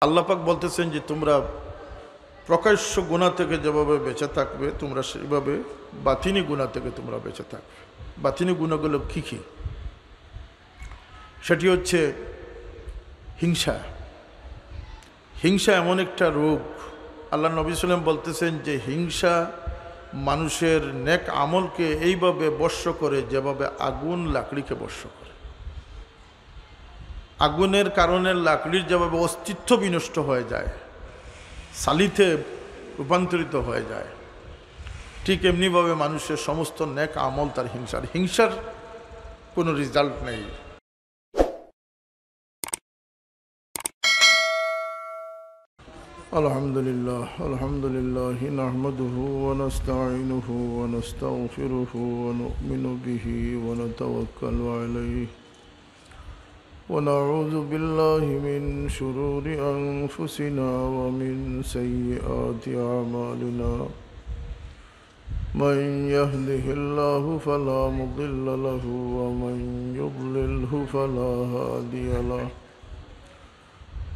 আল্লাহ পাক বলতেছেন যে তোমরা প্রকাশ্য গুনাহ থেকে যেভাবে বেঁচে থাকবে তোমরা সেইভাবে বাতিনি গুনাহ থেকে তোমরা বেঁচে থাকবে। বাতিনি গুনাহগুলো কী কী? সেটি হচ্ছে হিংসা। হিংসা এমন একটা রোগ, আল্লাহ নবী সাল্লাম বলতেছেন যে হিংসা মানুষের নেক আমলকে এইভাবে বর্ষ করে যেভাবে আগুন লাকড়িকে বর্ষ করে। আগুনের কারণে লাকড়ির যেভাবে অস্তিত্ব বিনষ্ট হয়ে যায়, সালিতে রূপান্তরিত হয়ে যায়, ঠিক এমনিভাবে মানুষের সমস্ত নেক আমল তার হিংসার কোনো রেজাল্ট নেই। আলহামদুলিল্লাহ নাহমাদুহু ওয়া নাস্তাঈনুহু ওয়া নাস্তাগফিরুহু ওয়া নু'মিনু বিহি ওয়া নাতাওয়াক্কালু আলাইহি ওয়া নাউযু বিল্লাহি মিন শুরুরি আনফুসিনা ওয়া মিন সাইয়্যাতি আমালিনা। من يهده الله فلا مضل له ومن يضلله فلا هادي له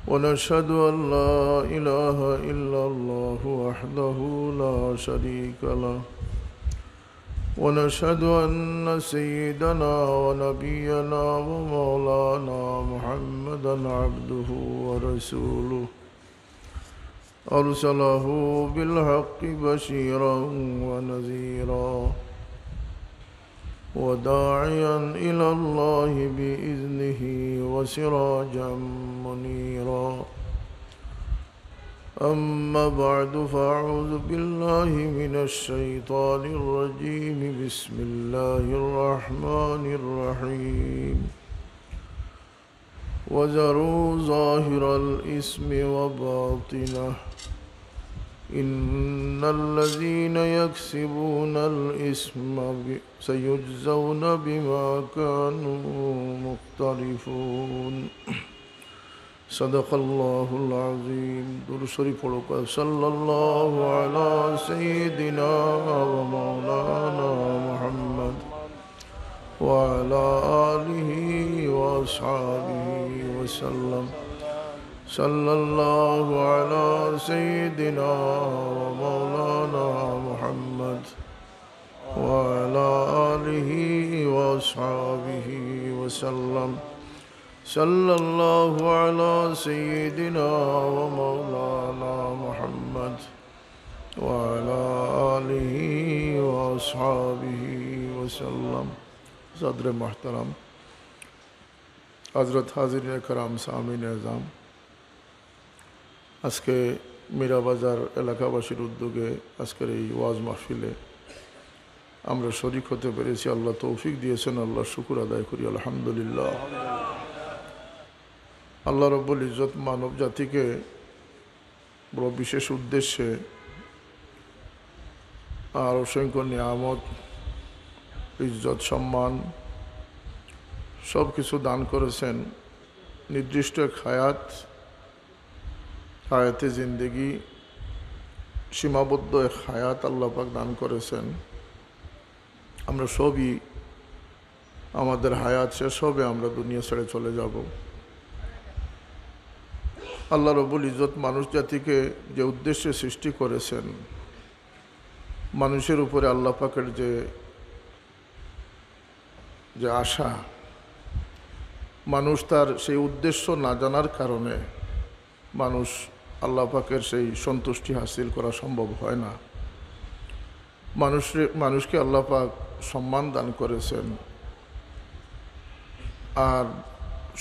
ونشهد أن لا إله إلا الله وحده لا شريك له ونشهد أن سيدنا ونبينا ومولانا محمدا عبده ورسوله أرسله بالحق بشيرا ونذيرا وداعيا إلى الله بإذنه وسراجا منيرا. أما بعد فأعوذ بالله من الشيطان الرجيم. بسم الله الرحمن الرحيم. وذروا ظاهر الإثم وباطنه إن الذين يكسبون الإثم سيجزون بما كانوا مقترفون. صدق الله العظيم. درود شريف پڑھو صلى الله على سيدنا ومولانا محمد وعلى آله وأصحابه وسلم. صلى الله على سيدنا ومولانا محمد وعلى آله وأصحابه وسلم. صلى الله على سيدنا ومولانا محمد وعلى آله وأصحابه وسلم. صدر محترم हज़रत हाज़िरीन कराम सामीन एज़ाम, আজকে মীরাবাজার এলাকাবাসীর উদ্যোগে আজকের এই ওয়াজ মাহফিলে আমরা শরীক হতে পেরেছি। আল্লাহ তৌফিক দিয়েছেন, আল্লাহ শুকর আদায় করি আলহামদুলিল্লাহ। আল্লাহ রব্বুল ইজ্জত মানব জাতিকে বড় বিশেষ উদ্দেশ্যে আর অসংখ্য নিয়ামত, ইজ্জত, সম্মান সব কিছু দান করেছেন। নির্দিষ্ট এক হায়াতে জিন্দেগি, সীমাবদ্ধ এক হায়াত আল্লাহ পাক দান করেছেন। আমরা সবই আমাদের হায়াত শেষ হবে, আমরা দুনিয়া ছেড়ে চলে যাব। আল্লাহ রব্বুল ইজ্জত মানুষ জাতিকে যে উদ্দেশ্যে সৃষ্টি করেছেন, মানুষের উপরে আল্লাহ পাকের যে আশা, মানুষ তার সেই উদ্দেশ্য না জানার কারণে মানুষ আল্লাহ পাকের সেই সন্তুষ্টি হাসিল করা সম্ভব হয় না। মানুষকে আল্লাহ পাক সম্মান দান করেছেন, আর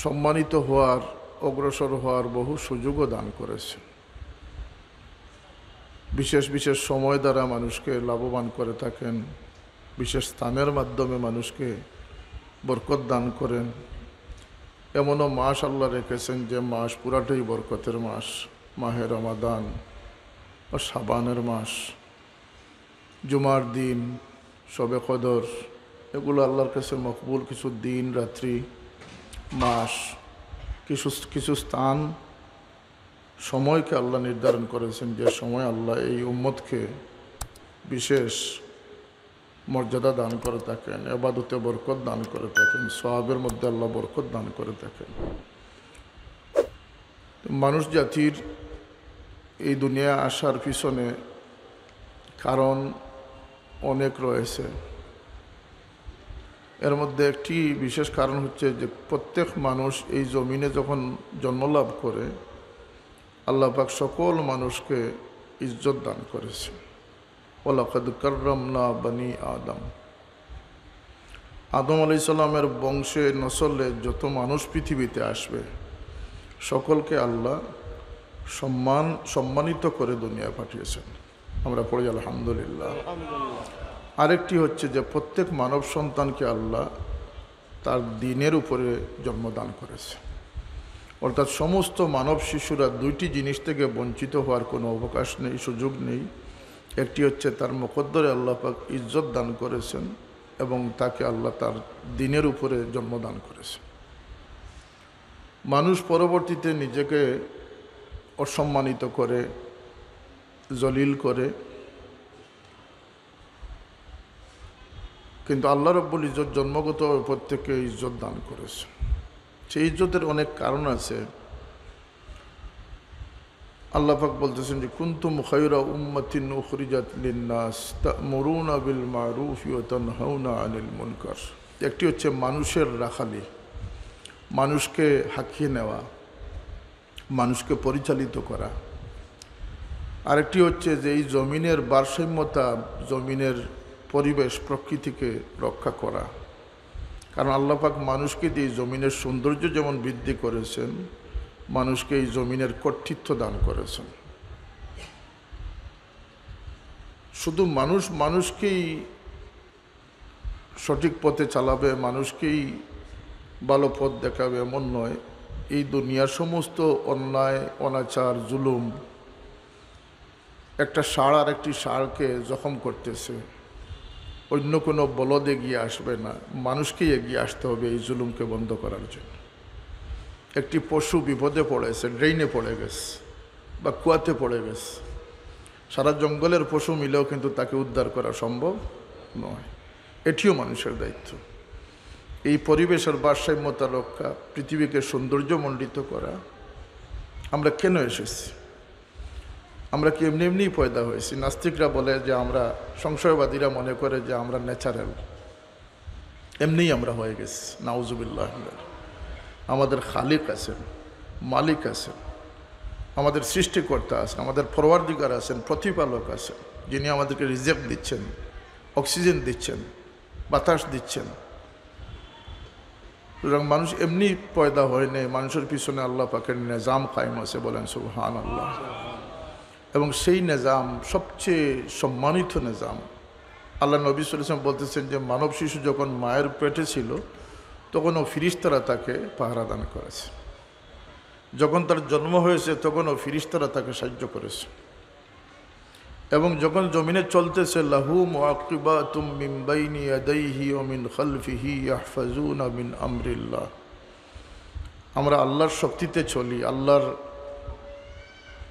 সম্মানিত হওয়ার, অগ্রসর হওয়ার বহু সুযোগও দান করেছেন। বিশেষ বিশেষ সময় দ্বারা মানুষকে লাভবান করে থাকেন, বিশেষ স্থানের মাধ্যমে মানুষকে বরকত দান করেন। এমনও মাস আল্লাহ রেখেছেন যে মাস পুরাটাই বরকতের মাস, মাহে রমাদান ও শাবানের মাস, জুমার দিন, শবে কদর, এগুলো আল্লাহর কাছে মকবুল কিছু দিন, রাত্রি, মাস, কিছু স্থান, সময়কে আল্লাহ নির্ধারণ করেছেন, যে সময় আল্লাহ এই উম্মতকে বিশেষ মর্যাদা দান করে থাকেন, ইবাদতে বরকত দান করে থাকেন, সওয়াবের মধ্যে আল্লাহ বরকত দান করে থাকেন। মানুষ জাতির এই দুনিয়া আসার পিছনে কারণ অনেক রয়েছে। এর মধ্যে একটি বিশেষ কারণ হচ্ছে যে প্রত্যেক মানুষ এই জমিনে যখন জন্মলাভ করে আল্লাহ পাক সকল মানুষকে ইজ্জত দান করেছে। ওয়ালাকাদ কাররামনা বানি আদম। আদম আলাইহিস সালামের বংশে নসলে যত মানুষ পৃথিবীতে আসবে সকলকে আল্লাহ সম্মানিত করে দুনিয়ায় পাঠিয়েছেন। আমরা পড়ি আলহামদুলিল্লাহ। আরেকটি হচ্ছে যে প্রত্যেক মানব সন্তানকে আল্লাহ তার দিনের উপরে জন্মদান করেছে। অর্থাৎ সমস্ত মানব শিশুরা দুইটি জিনিস থেকে বঞ্চিত হওয়ার কোনো অবকাশ নেই, সুযোগ নেই। একটি হচ্ছে তার মুকদ্দরে আল্লাহ পাক ইজ্জত দান করেছেন এবং তাকে আল্লাহ তার দিনের উপরে জন্মদান করেছেন। মানুষ পরবর্তীতে নিজেকে অসম্মানিত করে, জলিল করে, কিন্তু আল্লাহ রাব্বুল ইজ্জত জন্মগত প্রত্যেককে ইজ্জত দান করেছে। সেই ইজ্জতের অনেক কারণ আছে। আল্লাহ পাক বলতেছেন যে কুনতুম খায়রা উম্মাতিন উখরিজাত লিন-নাস তা'মুরুনা বিল মা'রুফি ওয়া তানহাউনা আনিল মুনকার। একটি হচ্ছে মানুষের রাখালি, মানুষকে হাঁকিয়ে নেওয়া, মানুষকে পরিচালিত করা। আরেকটি হচ্ছে যে এই জমিনের ভারসাম্যতা, জমিনের পরিবেশ, প্রকৃতিকে রক্ষা করা। কারণ আল্লাহ পাক মানুষকে দিয়ে জমিনের সৌন্দর্য যেমন বৃদ্ধি করেছেন, মানুষকে এই জমিনের কর্তৃত্ব দান করেছেন। শুধু মানুষকেই সঠিক পথে চালাবে, মানুষকেই ভালো পথ দেখাবে এমন নয়। এই দুনিয়ার সমস্ত অন্যায়, অনাচার, জুলুম একটা ষাঁড় আর একটি ষাঁড়কে জখম করতেছে, অন্য কোনো বলদ এগিয়ে আসবে না, মানুষকেই এগিয়ে আসতে হবে এই জুলুমকে বন্ধ করার জন্য। একটি পশু বিপদে পড়েছে, ড্রেইনে পড়ে গেছে বা কুয়াতে পড়ে গেছে, সারা জঙ্গলের পশু মিলেও কিন্তু তাকে উদ্ধার করা সম্ভব নয়। এটিও মানুষের দায়িত্ব। এই পরিবেশের ভারসাম্যতা রক্ষা, পৃথিবীকে সৌন্দর্যমণ্ডিত করা। আমরা কেন এসেছি? আমরা কি এমনি এমনিই পয়দা হয়েছি? নাস্তিকরা বলে যে আমরা, সংশয়বাদীরা মনে করে যে আমরা ন্যাচারাল, এমনিই আমরা হয়ে গেছি। নাউজুবিল্লাহ। আমাদের খালিক আছেন, মালিক আছেন, আমাদের সৃষ্টিকর্তা আছেন, আমাদের পরওয়ারদিগার আছেন, প্রতিপালক আছেন, যিনি আমাদেরকে রিজিক দিচ্ছেন, অক্সিজেন দিচ্ছেন, বাতাস দিচ্ছেন। সুতরাং মানুষ এমনি পয়দা হয়নি, মানুষের পিছনে আল্লাহ পাকের নিজাম কায়েম আছে, বলেন সুবহানাল্লাহ। এবং সেই নিজাম সবচেয়ে সম্মানিত নিজাম। আল্লাহ নবী সাল্লাল্লাহু আলাইহি ওয়াসাল্লাম বলতেছেন যে মানব শিশু যখন মায়ের পেটে ছিল তখনও ফিরিস্তারা তাকে পাহারা দান করেছে, যখন তার জন্ম হয়েছে তখনও ফিরিস্তারা তাকে সাহায্য করেছে, এবং যখন জমিনে চলতেছে লাহু মুআকিবাতুম মিন বাইনি ইয়াদাইহি ওয়া মিন খালফিহি ইয়াহফাজুনা মিন আমরিল্লাহ। আমরা আল্লাহর শক্তিতে চলি, আল্লাহর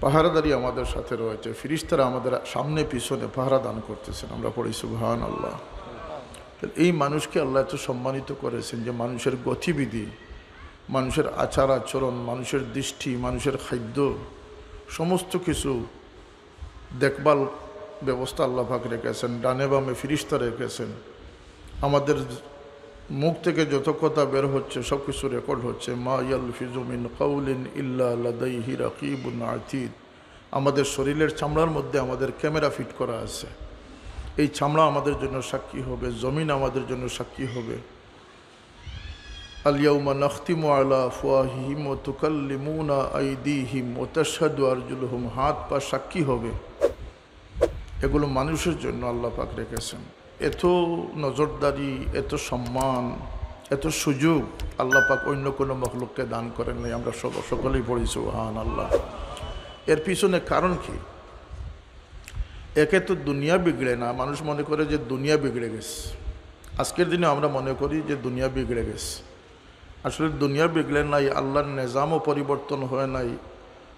পাহারাদারি আমাদের সাথে রয়েছে, ফিরিস্তারা আমাদের সামনে পিছনে পাহারা দান করতেছেন। আমরা পড়ি সুবহানাল্লাহ। এই মানুষকে আল্লাহ এত সম্মানিত করেছেন যে মানুষের গতিবিধি, মানুষের আচার আচরণ, মানুষের দৃষ্টি, মানুষের খাদ্য, সমস্ত কিছু দেখভাল ব্যবস্থা আল্লাহ পাক রেখেছেন। ডানে বামে ফিরিস্তা রেখেছেন। আমাদের মুখ থেকে যত কথা বের হচ্ছে সব কিছু রেকর্ড হচ্ছে। মা ইয়ালফিজু মিন কাউলিন ইল্লা লাদাইহি রাকিবুন আতীদ। আমাদের শরীরের চামড়ার মধ্যে আমাদের ক্যামেরা ফিট করা আছে। এই চামড়া আমাদের জন্য সাক্ষী হবে, জমিন আমাদের জন্য সাক্ষী হবে। আল ইয়াউমা নাখতিমু আলা আফওয়াহিহিম ওয়া তুকাল্লিমুনা আইদিহিম ওয়া তাশহাদু আরজুলুহুম। হাত পা সাক্ষী হবে। এগুলো মানুষের জন্য আল্লাহ পাক রেখেছেন। এত নজরদারি, এত সম্মান, এত সুযোগ আল্লাহ পাক অন্য কোনো মখলুককে দান করেন নাই। আমরা সকলেই পড়ি সুবহানাল্লাহ। এর পিছনে কারণ কি? একে তো দুনিয়া বিগড়ে না, মানুষ মনে করে যে দুনিয়া বিগড়ে গেছে। আজকের দিনে আমরা মনে করি যে দুনিয়া বিগড়ে গেছে। আসলে দুনিয়া বিগড়ে নাই, আল্লাহর নিজামও পরিবর্তন হয় নাই।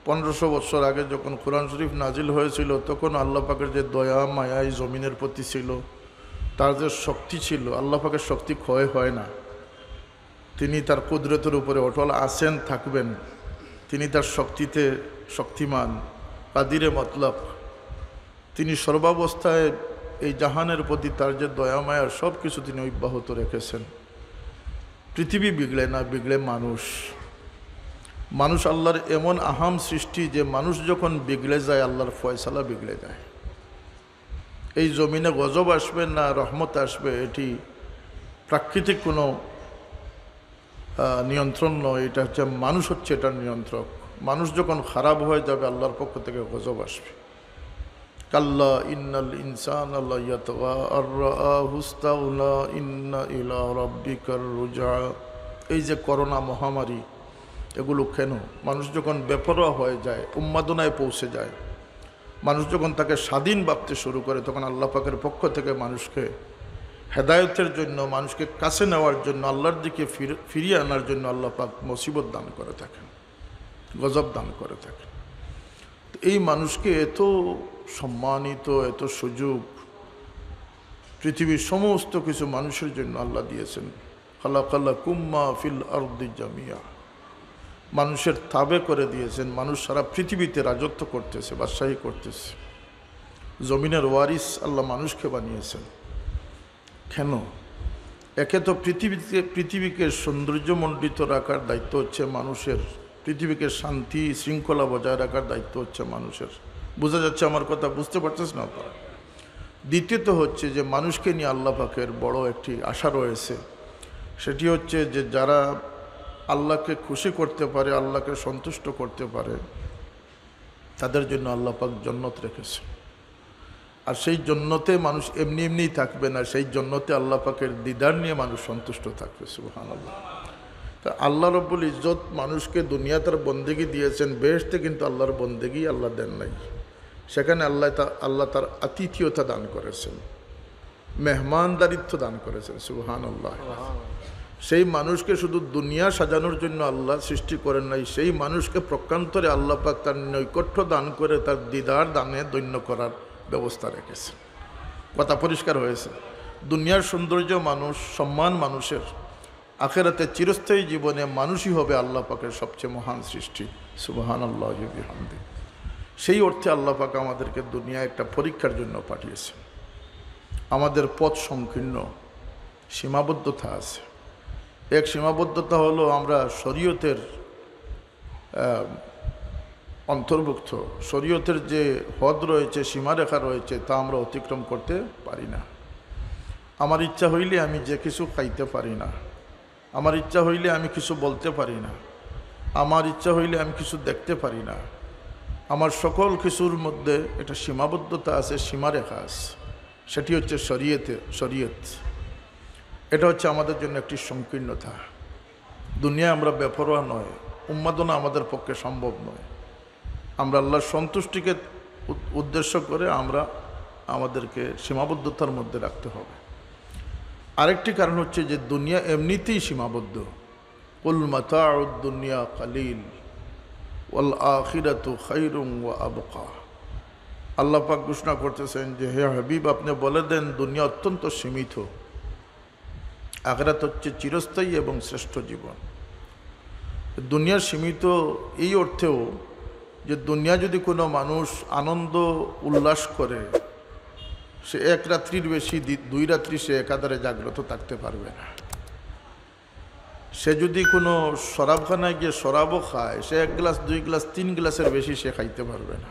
1500 বছর আগে যখন কোরআন শরীফ নাজিল হয়েছিল তখন আল্লাহ পাকের যে দয়া মায়া এই জমিনের প্রতি ছিল, তার যে শক্তি ছিল, আল্লাহ পাকের শক্তি ক্ষয় হয় না। তিনি তার কুদরতের উপরে অটল আছেন, থাকবেন। তিনি তার শক্তিতে শক্তিমান, কাদিরে মতলব। তিনি সর্বাবস্থায় এই জাহানের প্রতি তার যে দয়ামায়ার সব কিছু তিনি অব্যাহত রেখেছেন। পৃথিবী বিগড়ে না, বিগড়ে মানুষ। মানুষ আল্লাহর এমন আহাম সৃষ্টি যে মানুষ যখন বিগড়ে যায় আল্লাহর ফয়সালা বিগড়ে যায়। এই জমিনে গজব আসবে না রহমত আসবে এটি প্রাকৃতিক কোনো নিয়ন্ত্রণ নয়, এটা হচ্ছে মানুষ হচ্ছে এটার নিয়ন্ত্রক। মানুষ যখন খারাপ হয়ে যাবে আল্লাহর পক্ষ থেকে গজব আসবে। কাল্লা ইন্নাল ইনসানা লায়াতগা আর রাআহু ইসতাগনা ইন্না ইলা রাব্বিকার রুজা। এই যে করোনা মহামারী, এগুলো কেন? মানুষ যখন বেপরোয়া হয়ে যায়, উন্মাদনায় পৌঁছে যায়, মানুষ যখন তাকে স্বাধীন ভাবতে শুরু করে, তখন আল্লাহ পাকের পক্ষ থেকে মানুষকে হেদায়তের জন্য, মানুষকে কাছে নেওয়ার জন্য, আল্লাহর দিকে ফিরিয়ে আনার জন্য আল্লাহ পাক মুসিবত দান করে থাকেন, গজব দান করে থাকেন। এই মানুষকে এত সম্মানিত, এত সুযোগ পৃথিবীর সমস্ত কিছু মানুষের জন্য আল্লাহ দিয়েছেন। খালাকালাকুম মা ফিল আরদি জামিয়া, মানুষের তাবে করে দিয়েছেন। মানুষ সারা পৃথিবীতে রাজত্ব করতেছে, বাদশাহী করতেছে। জমিনের ওয়ারিস আল্লাহ মানুষকে বানিয়েছেন। কেন? একে তো পৃথিবীকে সৌন্দর্যমণ্ডিত রাখার দায়িত্ব হচ্ছে মানুষের, পৃথিবীকে শান্তি শৃঙ্খলা বজায় রাখার দায়িত্ব হচ্ছে মানুষের। বোঝা যাচ্ছে আমার কথা? বুঝতে পারছিস না তো? দ্বিতীয়ত হচ্ছে যে মানুষকে নিয়ে আল্লাহ পাকের বড় একটি আশা রয়েছে, সেটি হচ্ছে যে যারা আল্লাহকে খুশি করতে পারে, আল্লাহকে সন্তুষ্ট করতে পারে, তাদের জন্য আল্লাহ পাক জান্নাত রেখেছে। আর সেই জান্নাতে মানুষ এমনি এমনিই থাকবে না, সেই জান্নাতে আল্লাহ পাকের দিদার নিয়ে মানুষ সন্তুষ্ট থাকবে। সুবহানাল্লাহ। তা আল্লাহ রব্বুল ইজ্জত মানুষকে দুনিয়া তার বন্দেগি দিয়েছেন, বেহেশতে কিন্তু আল্লাহর বন্দেগি আল্লাহ দেন নাই। সেখানে আল্লাহ তার আতিথিয়তা দান করেছেন, মেহমানদারিত্ব দান করেছেন। সুবহানাল্লাহ। সেই মানুষকে শুধু দুনিয়া সাজানোর জন্য আল্লাহ সৃষ্টি করেন নাই, সেই মানুষকে প্রকান্তরে আল্লাহ পাক তার নৈকট্য দান করে তার দিদার দানে দৈন্য করার ব্যবস্থা রেখেছে। কথা পরিষ্কার হয়েছে? দুনিয়ার সৌন্দর্য মানুষ, সম্মান মানুষের, আখিরাতে চিরস্থায়ী জীবনে মানুষই হবে আল্লাহ পাকের সবচেয়ে মহান সৃষ্টি। সুবহানাল্লাহি ওয়া বিহামদিহি। সেই অর্থে আল্লাহ পাক আমাদেরকে দুনিয়ায় একটা পরীক্ষার জন্য পাঠিয়েছেন। আমাদের পথ সংকীর্ণ, সীমাবদ্ধতা আছে। এক সীমাবদ্ধতা হলো আমরা শরীয়তের অন্তর্ভুক্ত, শরীয়তের যে হদ রয়েছে, সীমারেখা রয়েছে, তা আমরা অতিক্রম করতে পারি না। আমার ইচ্ছা হইলে আমি যে কিছু খাইতে পারি না, আমার ইচ্ছা হইলে আমি কিছু বলতে পারি না, আমার ইচ্ছা হইলে আমি কিছু দেখতে পারি না। আমার সকল কিছুর মধ্যে একটা সীমাবদ্ধতা আছে, সীমারেখা আছে। সেটি হচ্ছে শরীয়ত। এটা হচ্ছে আমাদের জন্য একটি সংকীর্ণতা। দুনিয়ায় আমরা বেপরোয়া নয়, উন্মাদনা আমাদের পক্ষে সম্ভব নয়। আমরা আল্লাহর সন্তুষ্টিকে উদ্দেশ্য করে আমরা আমাদেরকে সীমাবদ্ধতার মধ্যে রাখতে হবে। আরেকটি কারণ হচ্ছে যে দুনিয়া এমনিতেই সীমাবদ্ধ। কুল মাতাউদ দুনিয়া কালিল ওয়াল আখিরাতু খায়রুম ওয়া আবকা। আল্লাহ পাক ঘোষণা করতেছেন যে হে হাবিব, আপনি বলে দেন দুনিয়া অত্যন্ত সীমিত, আখিরাত হচ্ছে চিরস্থায়ী এবং শ্রেষ্ঠ জীবন। দুনিয়া সীমিত এই অর্থেও যে দুনিয়া যদি কোনো মানুষ আনন্দ উল্লাস করে, সে এক রাত্রির বেশি 2 রাত্রি সে একাধারে জাগ্রত থাকতে পারবে না। সে যদি কোনো শরাবখানায় গিয়ে শরাবও খায়, সে 1 গ্লাস 2 গ্লাস 3 গ্লাসের বেশি সে খাইতে পারবে না।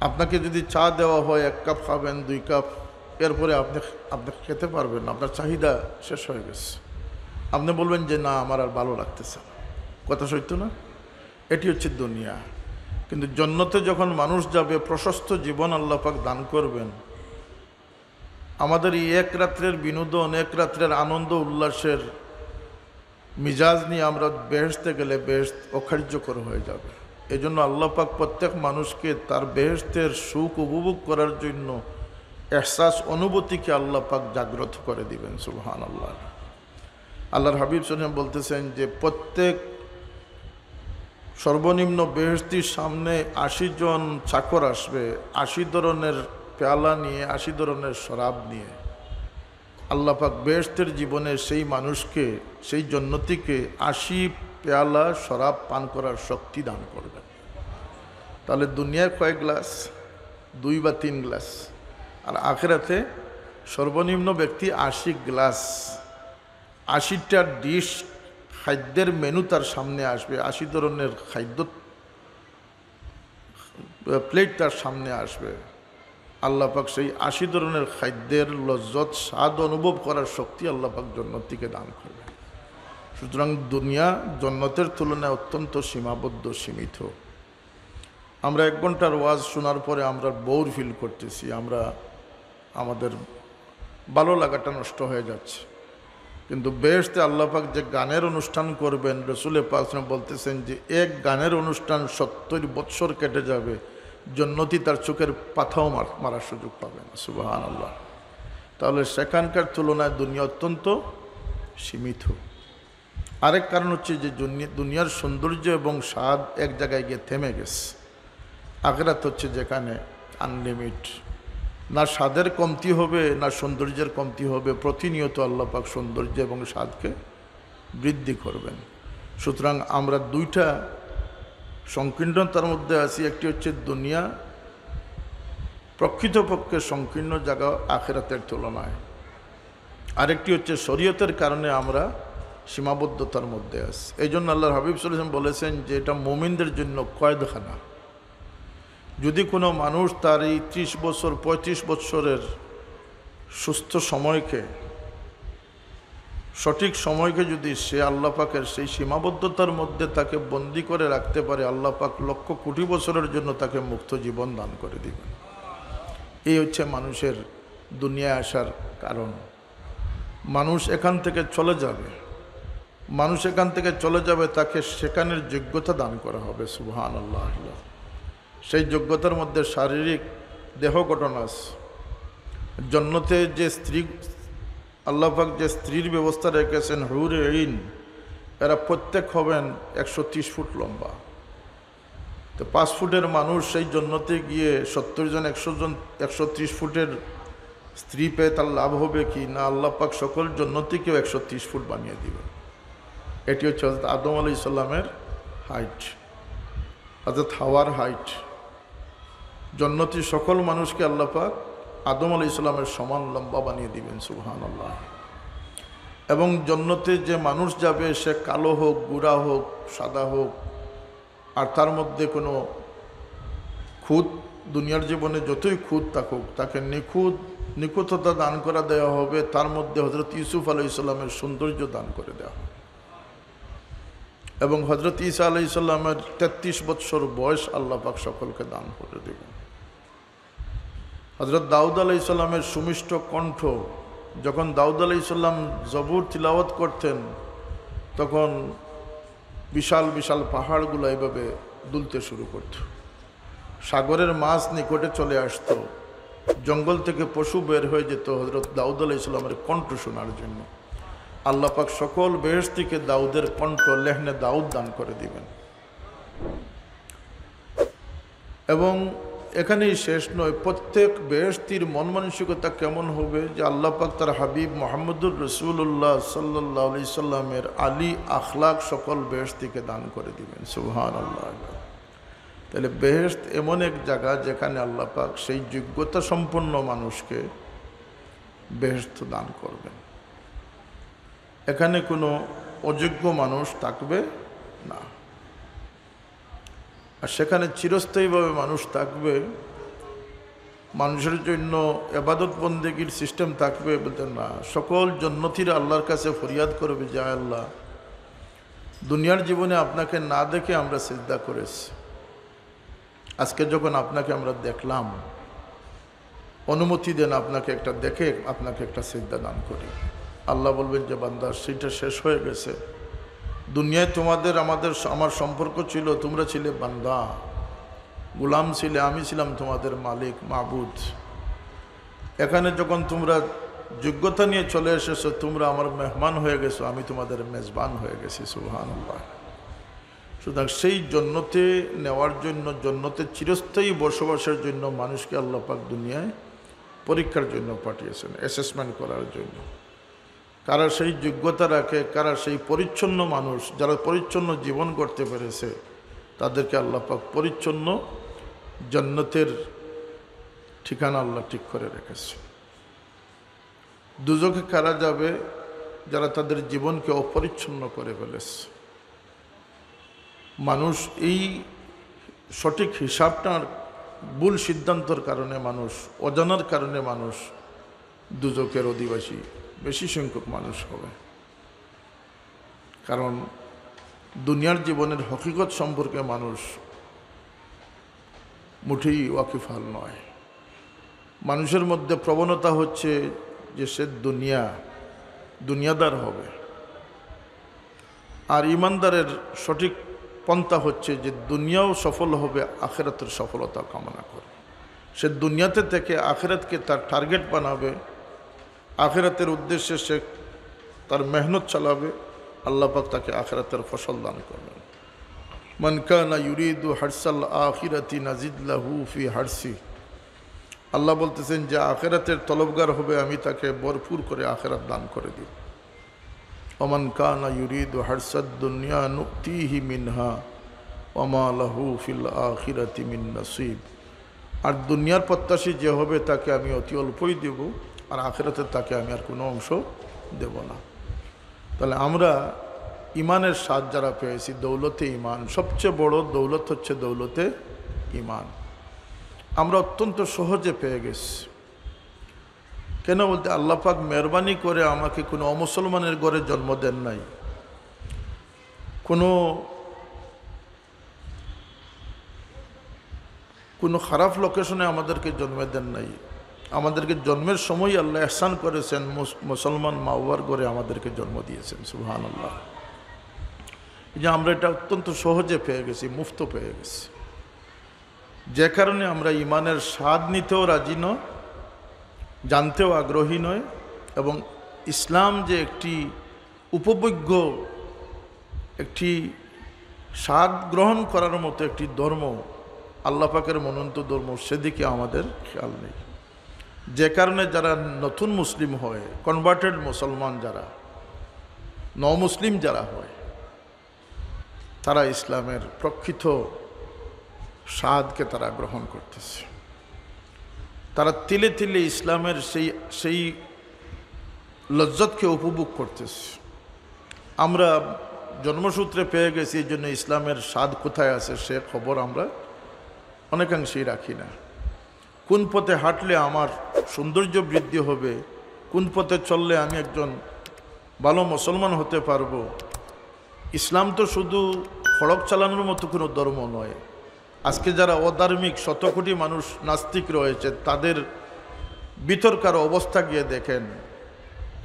আপনাকে যদি চা দেওয়া হয় 1 কাপ খাবেন, 2 কাপ, এরপরে আপনি খেতে পারবেন না, আপনার চাহিদা শেষ হয়ে গেছে। আপনি বলবেন যে না, আমার আর ভালো লাগতেছে না। কথা সত্য না? এটি হচ্ছে দুনিয়া। কিন্তু জান্নাতে যখন মানুষ যাবে, প্রশস্ত জীবন আল্লাহ পাক দান করবেন। আমাদের এই 1 রাত্রের বিনোদন, 1 রাত্রের আনন্দ উল্লাসের মিজাজ নিয়ে আমরা বেহেশতে গেলে বেহেশত অকার্যকর হয়ে যাবে। এই জন্য আল্লাহ পাক প্রত্যেক মানুষকে তার বেহেশতের সুখ উপভোগ করার জন্য এহসাস, অনুভূতিকে আল্লাহ পাক জাগ্রত করে দিবেন। সুবহানাল্লাহ। আল্লাহর হাবিব সাল্লাল্লাহু আলাইহি ওয়াসাল্লাম বলতেছেন যে প্রত্যেক সর্বনিম্ন বেহেশতির সামনে 80 জন চাকর আসবে, 80 ধরনের পেয়ালা নিয়ে, 80 ধরনের শরাব নিয়ে। আল্লাহ পাক বেহেশতের জীবনে সেই মানুষকে, সেই জান্নাতীকে 80 পেয়ালা শরাব পান করার শক্তি দান করবেন। তাহলে দুনিয়ায় কয়েক গ্লাস? 2 বা 3 গ্লাস। আর আখিরাতে সর্বনিম্ন ব্যক্তি 80 গ্লাস, 80টা ডিশ খাদ্যের মেনু তার সামনে আসবে, 80 ধরনের খাদ্য প্লেট তার সামনে আসবে। আল্লাহ পাক সেই 80 ধরনের খাদ্যের লজ্জত স্বাদ অনুভব করার শক্তি আল্লাহ পাক জান্নাত থেকে দান করবে। সুতরাং দুনিয়া জান্নাতের তুলনায় অত্যন্ত সীমাবদ্ধ, সীমিত। আমরা 1 ঘন্টার ওয়াজ শোনার পরে আমরা বোর ফিল করতেছি, আমাদের ভালো লাগাটা নষ্ট হয়ে যাচ্ছে। কিন্তু বেহেশতে আল্লাহ পাক যে গানের অনুষ্ঠান করবেন, রাসূল পাক বলতেছেন যে এক গানের অনুষ্ঠান 70 বৎসর কেটে যাবে, জান্নাতি তার চোখের পাথাও মারার সুযোগ পাবে না। সুবহানাল্লাহ। তাহলে সেখানকার তুলনায় দুনিয়া অত্যন্ত সীমিত। আরেক কারণ হচ্ছে যে দুনিয়ার সৌন্দর্য এবং স্বাদ এক জায়গায় গিয়ে থেমে গেছে। আখিরাত হচ্ছে যেখানে আনলিমিট, না স্বাদের কমতি হবে না সৌন্দর্যের কমতি হবে। প্রতিনিয়ত আল্লাহ পাক সৌন্দর্য এবং স্বাদকে বৃদ্ধি করবেন। সুতরাং আমরা 2টা সংকীর্ণতার মধ্যে আছি। একটি হচ্ছে দুনিয়া প্রকৃতপক্ষে সংকীর্ণ জায়গা আখিরাতের তুলনায়, আরেকটি হচ্ছে শরীয়তের কারণে আমরা সীমাবদ্ধতার মধ্যে আছি। এই জন্য আল্লাহর হাবিব সাল্লাল্লাহু আলাইহি ওয়াসাল্লাম বলেছেন যে এটা মুমিনদের জন্য কয়েদখানা। যদি কোনো মানুষ তার এই 30 বছর 35 বছরের সুস্থ সময়কে, সঠিক সময়কে যদি সে আল্লাহ পাকের সেই সীমাবদ্ধতার মধ্যে তাকে বন্দি করে রাখতে পারে, আল্লাহ পাক লক্ষ কোটি বছরের জন্য তাকে মুক্ত জীবন দান করে দিবেন। এই হচ্ছে মানুষের দুনিয়ায় আসার কারণ। মানুষ এখান থেকে চলে যাবে, তাকে সেখানের যোগ্যতা দান করা হবে। সুবহানাল্লাহ। সেই যোগ্যতার মধ্যে শারীরিক দেহ গঠন আছে। জান্নাতে যে স্ত্রী আল্লাহ পাক যে স্ত্রীর ব্যবস্থা রেখেছেন, হুরে আইন, এরা প্রত্যেক হবেন 130 ফুট লম্বা। তো 5 ফুটের মানুষ সেই জান্নাতে গিয়ে 70 জন 100 জন 130 ফুটের স্ত্রী পেয়ে তার লাভ হবে কি না? আল্লাহ পাক সকল জান্নাতীকেও 130 ফুট বানিয়ে দিবেন। এটি হচ্ছে হযরত আদম আলাইহিস সালামের হাইট, হযরত হাওয়ার হাইট। জান্নাতি সকল মানুষকে আল্লাহ পাক আদম আলাইহিস সালামের সমান লম্বা বানিয়ে দিবেন। সুবহানাল্লাহ। এবং জান্নাতে যে মানুষ যাবে সে কালো হোক, গোরা হোক, সাদা হোক, আর তার মধ্যে কোনো খুঁত, দুনিয়ার জীবনে যতই খুঁত থাকুক, তাকে নিখুঁততা দান করা দেওয়া হবে। তার মধ্যে হযরত ইউসুফ আলাইহিস সালামের সৌন্দর্য দান করে দেওয়া হবে। এবং হযরত ঈসা আলাইহিস সালামের 33 বৎসর বয়স আল্লাহ পাক সকলকে দান করে দেবেন। হযরত দাউদ আলাইহিস সালামের সুমিষ্ট কণ্ঠ, যখন দাউদ আলাইহিস সালাম জবুর তিলাওয়াত করতেন তখন বিশাল বিশাল পাহাড়গুলো এইভাবে দুলতে শুরু করত। সাগরের মাছ নিকটে চলে আসতো, জঙ্গল থেকে পশু বের হয়ে যেত হযরত দাউদ আলাইহিস সালামের কণ্ঠ শোনার জন্য। আল্লাহ পাক সকল বেহেশতীকে দাউদের কণ্ঠ, লেহনে দাউদ দান করে দিবেন। এবং এখানেই শেষ নয়, প্রত্যেক বেহেশতীর মন মানসিকতা কেমন হবে যে আল্লাহ পাক তার হাবিব মুহাম্মদুর রাসূলুল্লাহ সাল্লাল্লাহু আলাইহি সাল্লামের আলী আখলাক সকল বেহেশতীকে দান করে দিবেন। সুবহানাল্লাহ। তাহলে বেহেশত এমন এক জায়গা যেখানে আল্লাহ পাক সেই যোগ্যতা সম্পন্ন মানুষকে বেহেশত দান করবেন। এখানে কোনো অযোগ্য মানুষ থাকবে না। আর সেখানে চিরস্থায়ীভাবে মানুষ থাকবে। মানুষের জন্য ইবাদত বন্দেগীর সিস্টেম থাকবে বলতে না, সকল জান্নাতীরা আল্লাহর কাছে ফরিয়াদ করবে যে আল্লাহ, দুনিয়ার জীবনে আপনাকে না দেখে আমরা সিজদা করেছি, আজকে যখন আপনাকে আমরা দেখলাম, অনুমতি দেন আপনাকে একটা দেখে আপনাকে একটা সিজদা দান করি। আল্লাহ বলবেন যে বান্দা, সেটা শেষ হয়ে গেছে। দুনিয়ায় তোমাদের আমার সম্পর্ক ছিল, তোমরা ছিলে বান্দা, গোলাম ছিলে, আমি ছিলাম তোমাদের মালিক, মাবুদ। এখানে যখন তোমরা যোগ্যতা নিয়ে চলে এসেছো, তোমরা আমার মেহমান হয়ে গেছো, আমি তোমাদের মেজবান হয়ে গেছি। সুবহানাল্লাহ। সুতরাং সেই জান্নাতে নেওয়ার জন্য, জান্নাতে চিরস্থায়ী বসবাসের জন্য মানুষকে আল্লাহ পাক দুনিয়ায় পরীক্ষার জন্য পাঠিয়েছেন, অ্যাসেসমেন্ট করার জন্য। কারা সেই যোগ্যতা রাখে, কারা সেই পরিচ্ছন্ন মানুষ, যারা পরিচ্ছন্ন জীবন করতে পেরেছে, তাদেরকে আল্লাহ পাক পরিচ্ছন্ন জান্নাতের ঠিকানা আল্লাহ ঠিক করে রেখেছে। দুজকে কারা যাবে, যারা তাদের জীবনকে অপরিচ্ছন্ন করে ফেলেছে। মানুষ এই সঠিক হিসাবটার ভুল সিদ্ধান্তর কারণে, মানুষ অজানার কারণে মানুষ দুজকের অধিবাসী বেশি সংখ্যক মানুষ হবে। কারণ দুনিয়ার জীবনের হকিকত সম্পর্কে মানুষ মুঠেই ওয়াকিফাল নয়। মানুষের মধ্যে প্রবণতা হচ্ছে যে সে দুনিয়াদার হবে, আর ইমানদারের সঠিক পন্থা হচ্ছে যে দুনিয়াও সফল হবে, আখিরাতের সফলতা কামনা করে। সে দুনিয়াতে থেকে আখিরাতকে তার টার্গেট বানাবে, আখিরাতের উদ্দেশ্যে সে তার মেহনত চালাবে, আল্লাহ পাক তাকে আখিরাতের ফসল দান করবেন। মান কানা ইউরিদু হারসাল আখিরাতি নাজিদ লাহু ফি হারসি। আল্লাহ বলতেছেন যে আখিরাতের তলবগার হবে, আমি তাকে ভরপুর করে আখিরাত দান করে দিব। ওমান কানা ইউরিদু হারসাদ দুনিয়া নুতিহি মিনহা ওমা লাহু ফিল আখিরাতি মিন নসিব। আর দুনিয়ার প্রত্যাশী যে হবে তাকে আমি অতি অল্পই দেব, আর আখিরাতে তাকে আমি আর কোনো অংশ দেব না। তাহলে আমরা ইমানের স্বাদ যারা পেয়েছি, দৌলতে ইমান, সবচেয়ে বড় দৌলত হচ্ছে দৌলতে ইমান, আমরা অত্যন্ত সহজে পেয়ে গেছি। কেন বলতে, আল্লাহ পাক মেহরবানি করে আমাকে কোনো অমুসলমানের ঘরে জন্ম দেন নাই, কোনো খারাপ লোকেশনে আমাদেরকে জন্ম দেন নাই। আমাদেরকে জন্মের সময় আল্লাহ ইহসান করেছেন, মুসলমান মা বাবার ঘরে আমাদেরকে জন্ম দিয়েছেন। সুবহানাল্লাহ। যে আমরা এটা অত্যন্ত সহজে পেয়ে গেছি, মুফত পেয়ে গেছি, যে কারণে আমরা ইমানের স্বাদ নিতেও রাজি নয়, জানতেও আগ্রহী নয়। এবং ইসলাম যে একটি উপভোগ্য, একটি স্বাদ গ্রহণ করার মতো একটি ধর্ম, আল্লাহ পাকের মনোনীত ধর্ম, সেদিকে আমাদের খেয়াল নেই। যে কারণে যারা নতুন মুসলিম হয়, কনভার্টেড মুসলমান যারা, মুসলিম যারা হয়, তারা ইসলামের প্রকৃত স্বাদকে তারা গ্রহণ করতেছে। তারা তিলে তিলে ইসলামের সেই লজ্জতকে উপভোগ করতেছে। আমরা জন্মসূত্রে পেয়ে গেছি, এই জন্য ইসলামের স্বাদ কোথায় আছে সে খবর আমরা অনেকাংশেই রাখি না। কোন পথে হাঁটলে আমার সৌন্দর্য বৃদ্ধি হবে, কোন পথে চললে আমি একজন ভালো মুসলমান হতে পারবো। ইসলাম তো শুধু সড়ক চালানোর মতো কোনো ধর্ম নয়। আজকে যারা অধার্মিক শত কোটি মানুষ নাস্তিক রয়েছে, তাদের বিতর্কার অবস্থা গিয়ে দেখেন।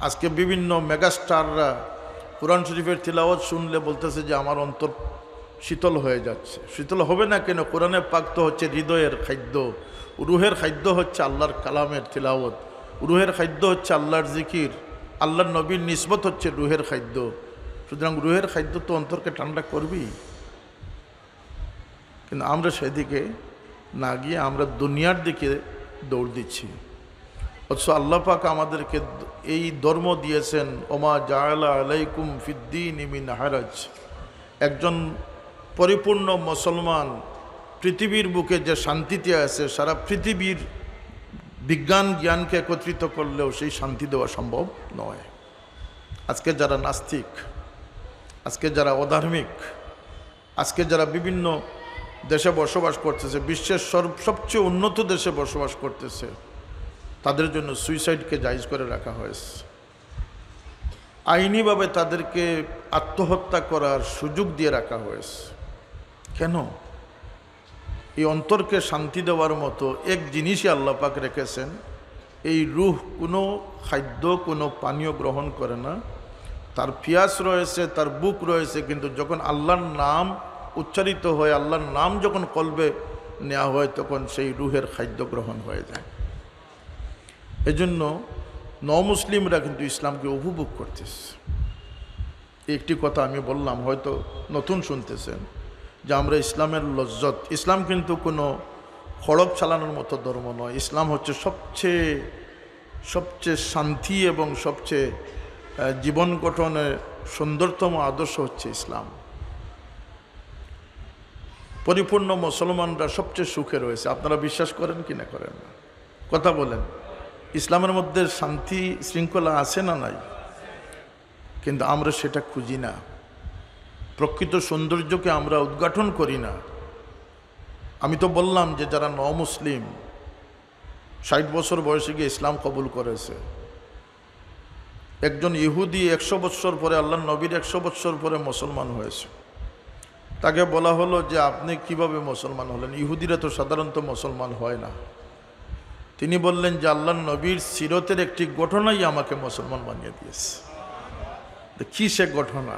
আজকে বিভিন্ন মেগাস্টাররা কোরআন শরীফের তিলাওয়াত শুনলে বলতেছে যে আমার অন্তর শীতল হয়ে যাচ্ছে। শীতল হবে না কেন? কোরআনে পাক তো হচ্ছে হৃদয়ের খাদ্য, রুহের খাদ্য হচ্ছে আল্লাহর কালামের তিলাওয়াত, রুহের খাদ্য হচ্ছে আল্লাহর জিকির, আল্লাহর নবীর নিসবত হচ্ছে রুহের খাদ্য। সুতরাং রুহের খাদ্য তো অন্তরকে ঠান্ডা করবেই। কিন্তু আমরা সেদিকে না গিয়ে আমরা দুনিয়ার দিকে দৌড় দিচ্ছি। অথচ আল্লাহ পাক আমাদেরকে এই ধর্ম দিয়েছেন, ওমা জাআলা আলাইকুম ফিদ্দীন মিন হারাজ। একজন পরিপূর্ণ মুসলমান পৃথিবীর বুকে যে শান্তিতে আছে, সারা পৃথিবীর বিজ্ঞান জ্ঞানকে একত্রিত করলেও সেই শান্তি দেওয়া সম্ভব নয়। আজকে যারা নাস্তিক, আজকে যারা অধার্মিক, আজকে যারা বিভিন্ন দেশে বসবাস করতেছে, বিশ্বের সবচেয়ে উন্নত দেশে বসবাস করতেছে, তাদের জন্য সুইসাইডকে জায়েজ করে রাখা হয়েছে। আইনিভাবে তাদেরকে আত্মহত্যা করার সুযোগ দিয়ে রাখা হয়েছে। কেন? এই অন্তরকে শান্তি দেওয়ার মতো এক জিনিসই আল্লাহ পাক রেখেছেন। এই রূহ কোনো খাদ্য, কোনো পানীয় গ্রহণ করে না। তার পিয়াস রয়েছে, তার বুক রয়েছে, কিন্তু যখন আল্লাহর নাম উচ্চারিত হয়, আল্লাহর নাম যখন কলবে নেওয়া হয়, তখন সেই রুহের খাদ্য গ্রহণ হয়ে যায়। এজন্য মুসলিমরা কিন্তু ইসলামকে উপভোগ করতেছে। একটি কথা আমি বললাম, হয়তো নতুন শুনতেছেন, যে আমরা ইসলামের লজ্জত, ইসলাম কিন্তু কোনো খড়গ চালানোর মতো ধর্ম নয়। ইসলাম হচ্ছে সবচেয়ে শান্তি এবং সবচেয়ে জীবন গঠনের সুন্দরতম আদর্শ হচ্ছে ইসলাম। পরিপূর্ণ মুসলমানরা সবচেয়ে সুখে রয়েছে। আপনারা বিশ্বাস করেন কি না করেন না? কথা বলেন। ইসলামের মধ্যে শান্তি শৃঙ্খলা আছে না নাই? কিন্তু আমরা সেটা খুঁজি না। প্রকৃত সৌন্দর্যকে আমরা উদ্ঘাটন করি না। আমি তো বললাম যে যারা মুসলিম 60 বছর বয়সে গিয়ে ইসলাম কবুল করেছে, একজন ইহুদি 100 বছর পরে, আল্লাহ নবীর 100 বছর পরে মুসলমান হয়েছে। তাকে বলা হলো যে আপনি কিভাবে মুসলমান হলেন? ইহুদিরা তো সাধারণত মুসলমান হয় না। তিনি বললেন যে আল্লাহ নবীর সিরতের একটি ঘটনাই আমাকে মুসলমান বানিয়ে দিয়েছে। কি সে ঘটনা?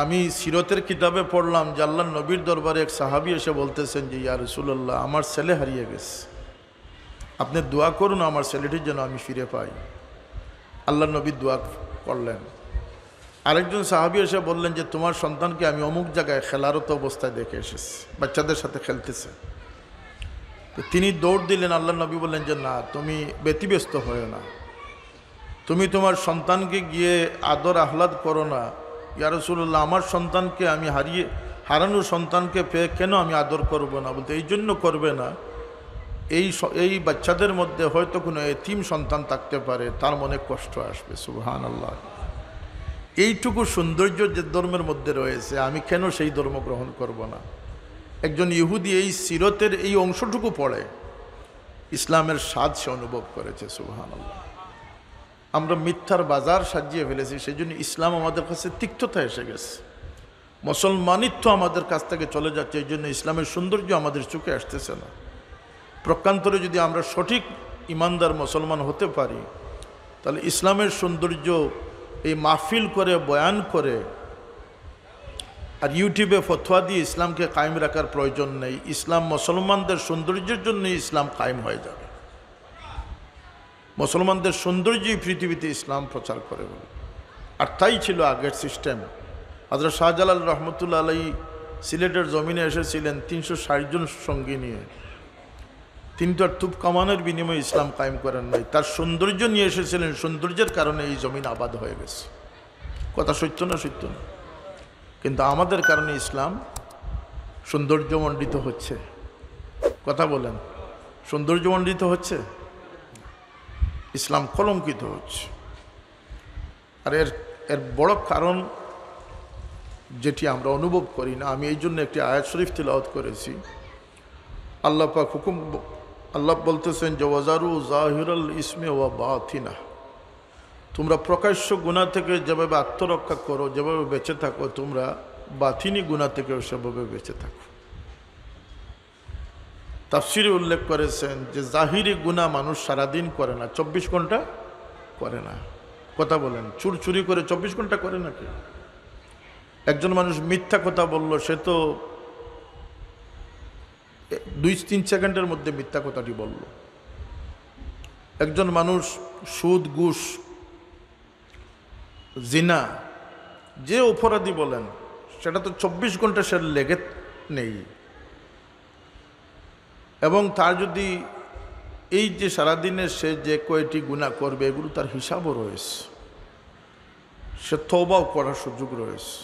আমি সিরতের কিতাবে পড়লাম যে আল্লাহ নবীর দরবারে এক সাহাবী এসে বলতেছেন যে ইয়া রাসূলুল্লাহ, আমার ছেলে হারিয়ে গেছে, আপনি দোয়া করুন আমার ছেলেটির যেন আমি ফিরে পাই। আল্লাহ নবী দোয়া করলেন। আরেকজন সাহাবী এসে বললেন যে তোমার সন্তানকে আমি অমুক জায়গায় খেলারত অবস্থায় দেখে এসেছি, বাচ্চাদের সাথে খেলতেছে। তো তিনি দৌড় দিলেন। আল্লাহ নবী বললেন যে না, তুমি ব্যতিব্যস্ত হয়ে না, তুমি তোমার সন্তানকে গিয়ে আদর আহ্লাদ করো না। ইয়া রাসূলুল্লাহ, আমার সন্তানকে আমি হারানো সন্তানকে পেয়ে কেন আমি আদর করব না? বলতে এই জন্য করবে না, এই বাচ্চাদের মধ্যে হয়তো কোনো এতিম সন্তান থাকতে পারে, তার মনে কষ্ট আসবে। সুবহানাল্লাহ। এইটুকু সৌন্দর্য যে ধর্মের মধ্যে রয়েছে, আমি কেন সেই ধর্ম গ্রহণ করব না? একজন ইহুদি এই সিরতের এই অংশটুকু পড়ে ইসলামের স্বাদ সে অনুভব করেছে। সুবহানাল্লাহ। আমরা মিথ্যার বাজার সাজিয়ে ফেলেছি, সেই জন্য ইসলাম আমাদের কাছে তিক্ততা এসে গেছে, মুসলমানিত্ব আমাদের কাছ থেকে চলে যাচ্ছে। এই জন্য ইসলামের সৌন্দর্য আমাদের চোখে আসতেছে না। প্রকান্তরে যদি আমরা সঠিক ইমানদার মুসলমান হতে পারি, তাহলে ইসলামের সৌন্দর্য এই মাহফিল করে, বয়ান করে আর ইউটিউবে ফতোয়া দিয়ে ইসলামকে কায়েম রাখার প্রয়োজন নেই। ইসলাম মুসলমানদের সৌন্দর্যের জন্য ইসলাম কায়েম হয়ে যাবে। মুসলমানদের সৌন্দর্যই পৃথিবীতে ইসলাম প্রচার করে বলে। আর তাই ছিল আগের সিস্টেম। হযরত শাহজালাল রহমতুল্লাহ আলাইহি সিলেটের জমিনে এসেছিলেন 360 জন সঙ্গী নিয়ে। তিনি তো আর তুপ কামানের বিনিময়ে ইসলাম কায়েম করেন নাই, তার সৌন্দর্য নিয়ে এসেছিলেন। সৌন্দর্যের কারণে এই জমিন আবাদ হয়ে গেছে। কথা সত্য না সত্য না? কিন্তু আমাদের কারণে ইসলাম সৌন্দর্যমণ্ডিত হচ্ছে। কথা বলেন, সৌন্দর্যমণ্ডিত হচ্ছে, ইসলাম কলঙ্কিত হচ্ছে। আর এর বড় কারণ যেটি আমরা অনুভব করি না। আমি এই জন্য একটি আয়াত শরীফ তিলাওয়াত করেছি। আল্লাহ পাক আল্লাহ বলতেছেন যে ওয়াজারু জাহিরাল ইসমে ওয়া বাতিনা, তোমরা প্রকাশ্য গুনাহ থেকে যেভাবে আত্মরক্ষা করো, যেভাবে বেঁচে থাকো, তোমরা বাতিনি গুনাহ থেকেও সেভাবে বেঁচে থাকো। তাফসিরে উল্লেখ করেছেন যে জাহিরি গুনাহ মানুষ সারাদিন করে না, 24 ঘন্টা করে না। কথা বলেন, চুরি করে 24 ঘন্টা করে নাকি? একজন মানুষ মিথ্যা কথা বলল, সে তো 2-3 সেকেন্ডের মধ্যে মিথ্যা কথাটি বলল। একজন মানুষ সুদ, ঘুষ, জিনা, যে অপরাধী বলেন, সেটা তো 24 ঘন্টা সে লেগে নেই। এবং তার যদি এই যে সারাদিনে সে যে কয়টি গুনাহ করবে, এগুলো তার হিসাবও রয়েছে, সে তওবাও করার সুযোগ রয়েছে।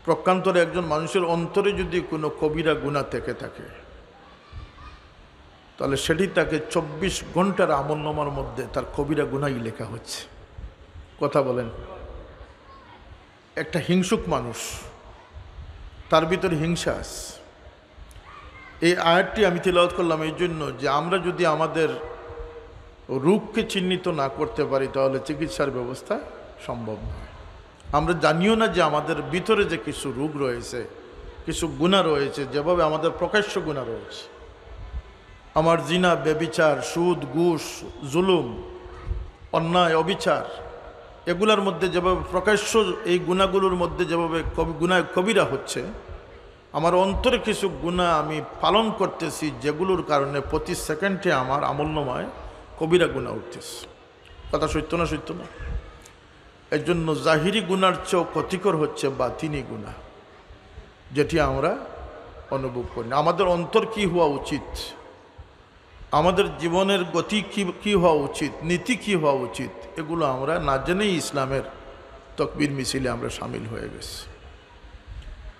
প্রকান্তরে একজন মানুষের অন্তরে যদি কোনো কবিরা গুনাহ থেকে থাকে, তাহলে সেটি তাকে 24 ঘন্টার আমলনামার মধ্যে তার কবিরা গুনাহই লেখা হচ্ছে। কথা বলেন, একটা হিংসুক মানুষ, তার ভিতরে হিংসা আছে। এই আয়াতটি আমি তিলাওয়াত করলাম এই জন্য যে আমরা যদি আমাদের রোগকে চিহ্নিত না করতে পারি, তাহলে চিকিৎসার ব্যবস্থা সম্ভব নয়। আমরা জানিও না যে আমাদের ভিতরে যে কিছু রোগ রয়েছে, কিছু গুনাহ রয়েছে, যেভাবে আমাদের প্রকাশ্য গুনাহ রয়েছে। আমার জিনা, ব্যভিচার, সুদ, ঘুষ, জুলুম, অন্যায়, অবিচার, এগুলোর মধ্যে যেভাবে প্রকাশ্য এই গুনাহগুলোর মধ্যে যেভাবে গুনাহ কবিরা হচ্ছে, আমার অন্তরে কিছু গুনাহ আমি পালন করতেছি, যেগুলোর কারণে প্রতি সেকেন্ডে আমার আমলনামায় কবিরা গুনাহ উঠতেছে। কথা সত্য না সত্য না? এর জন্য জাহিরি গুনার চেয়েও ক্ষতিকর হচ্ছে বাতিনি গুনাহ, যেটি আমরা অনুভব করি না। আমাদের অন্তর কি হওয়া উচিত? আমাদের জীবনের গতি কী হওয়া উচিত, নীতি কী হওয়া উচিত, এগুলো আমরা না জেনেই ইসলামের তকবীর মিছিলে আমরা সামিল হয়ে গেছি।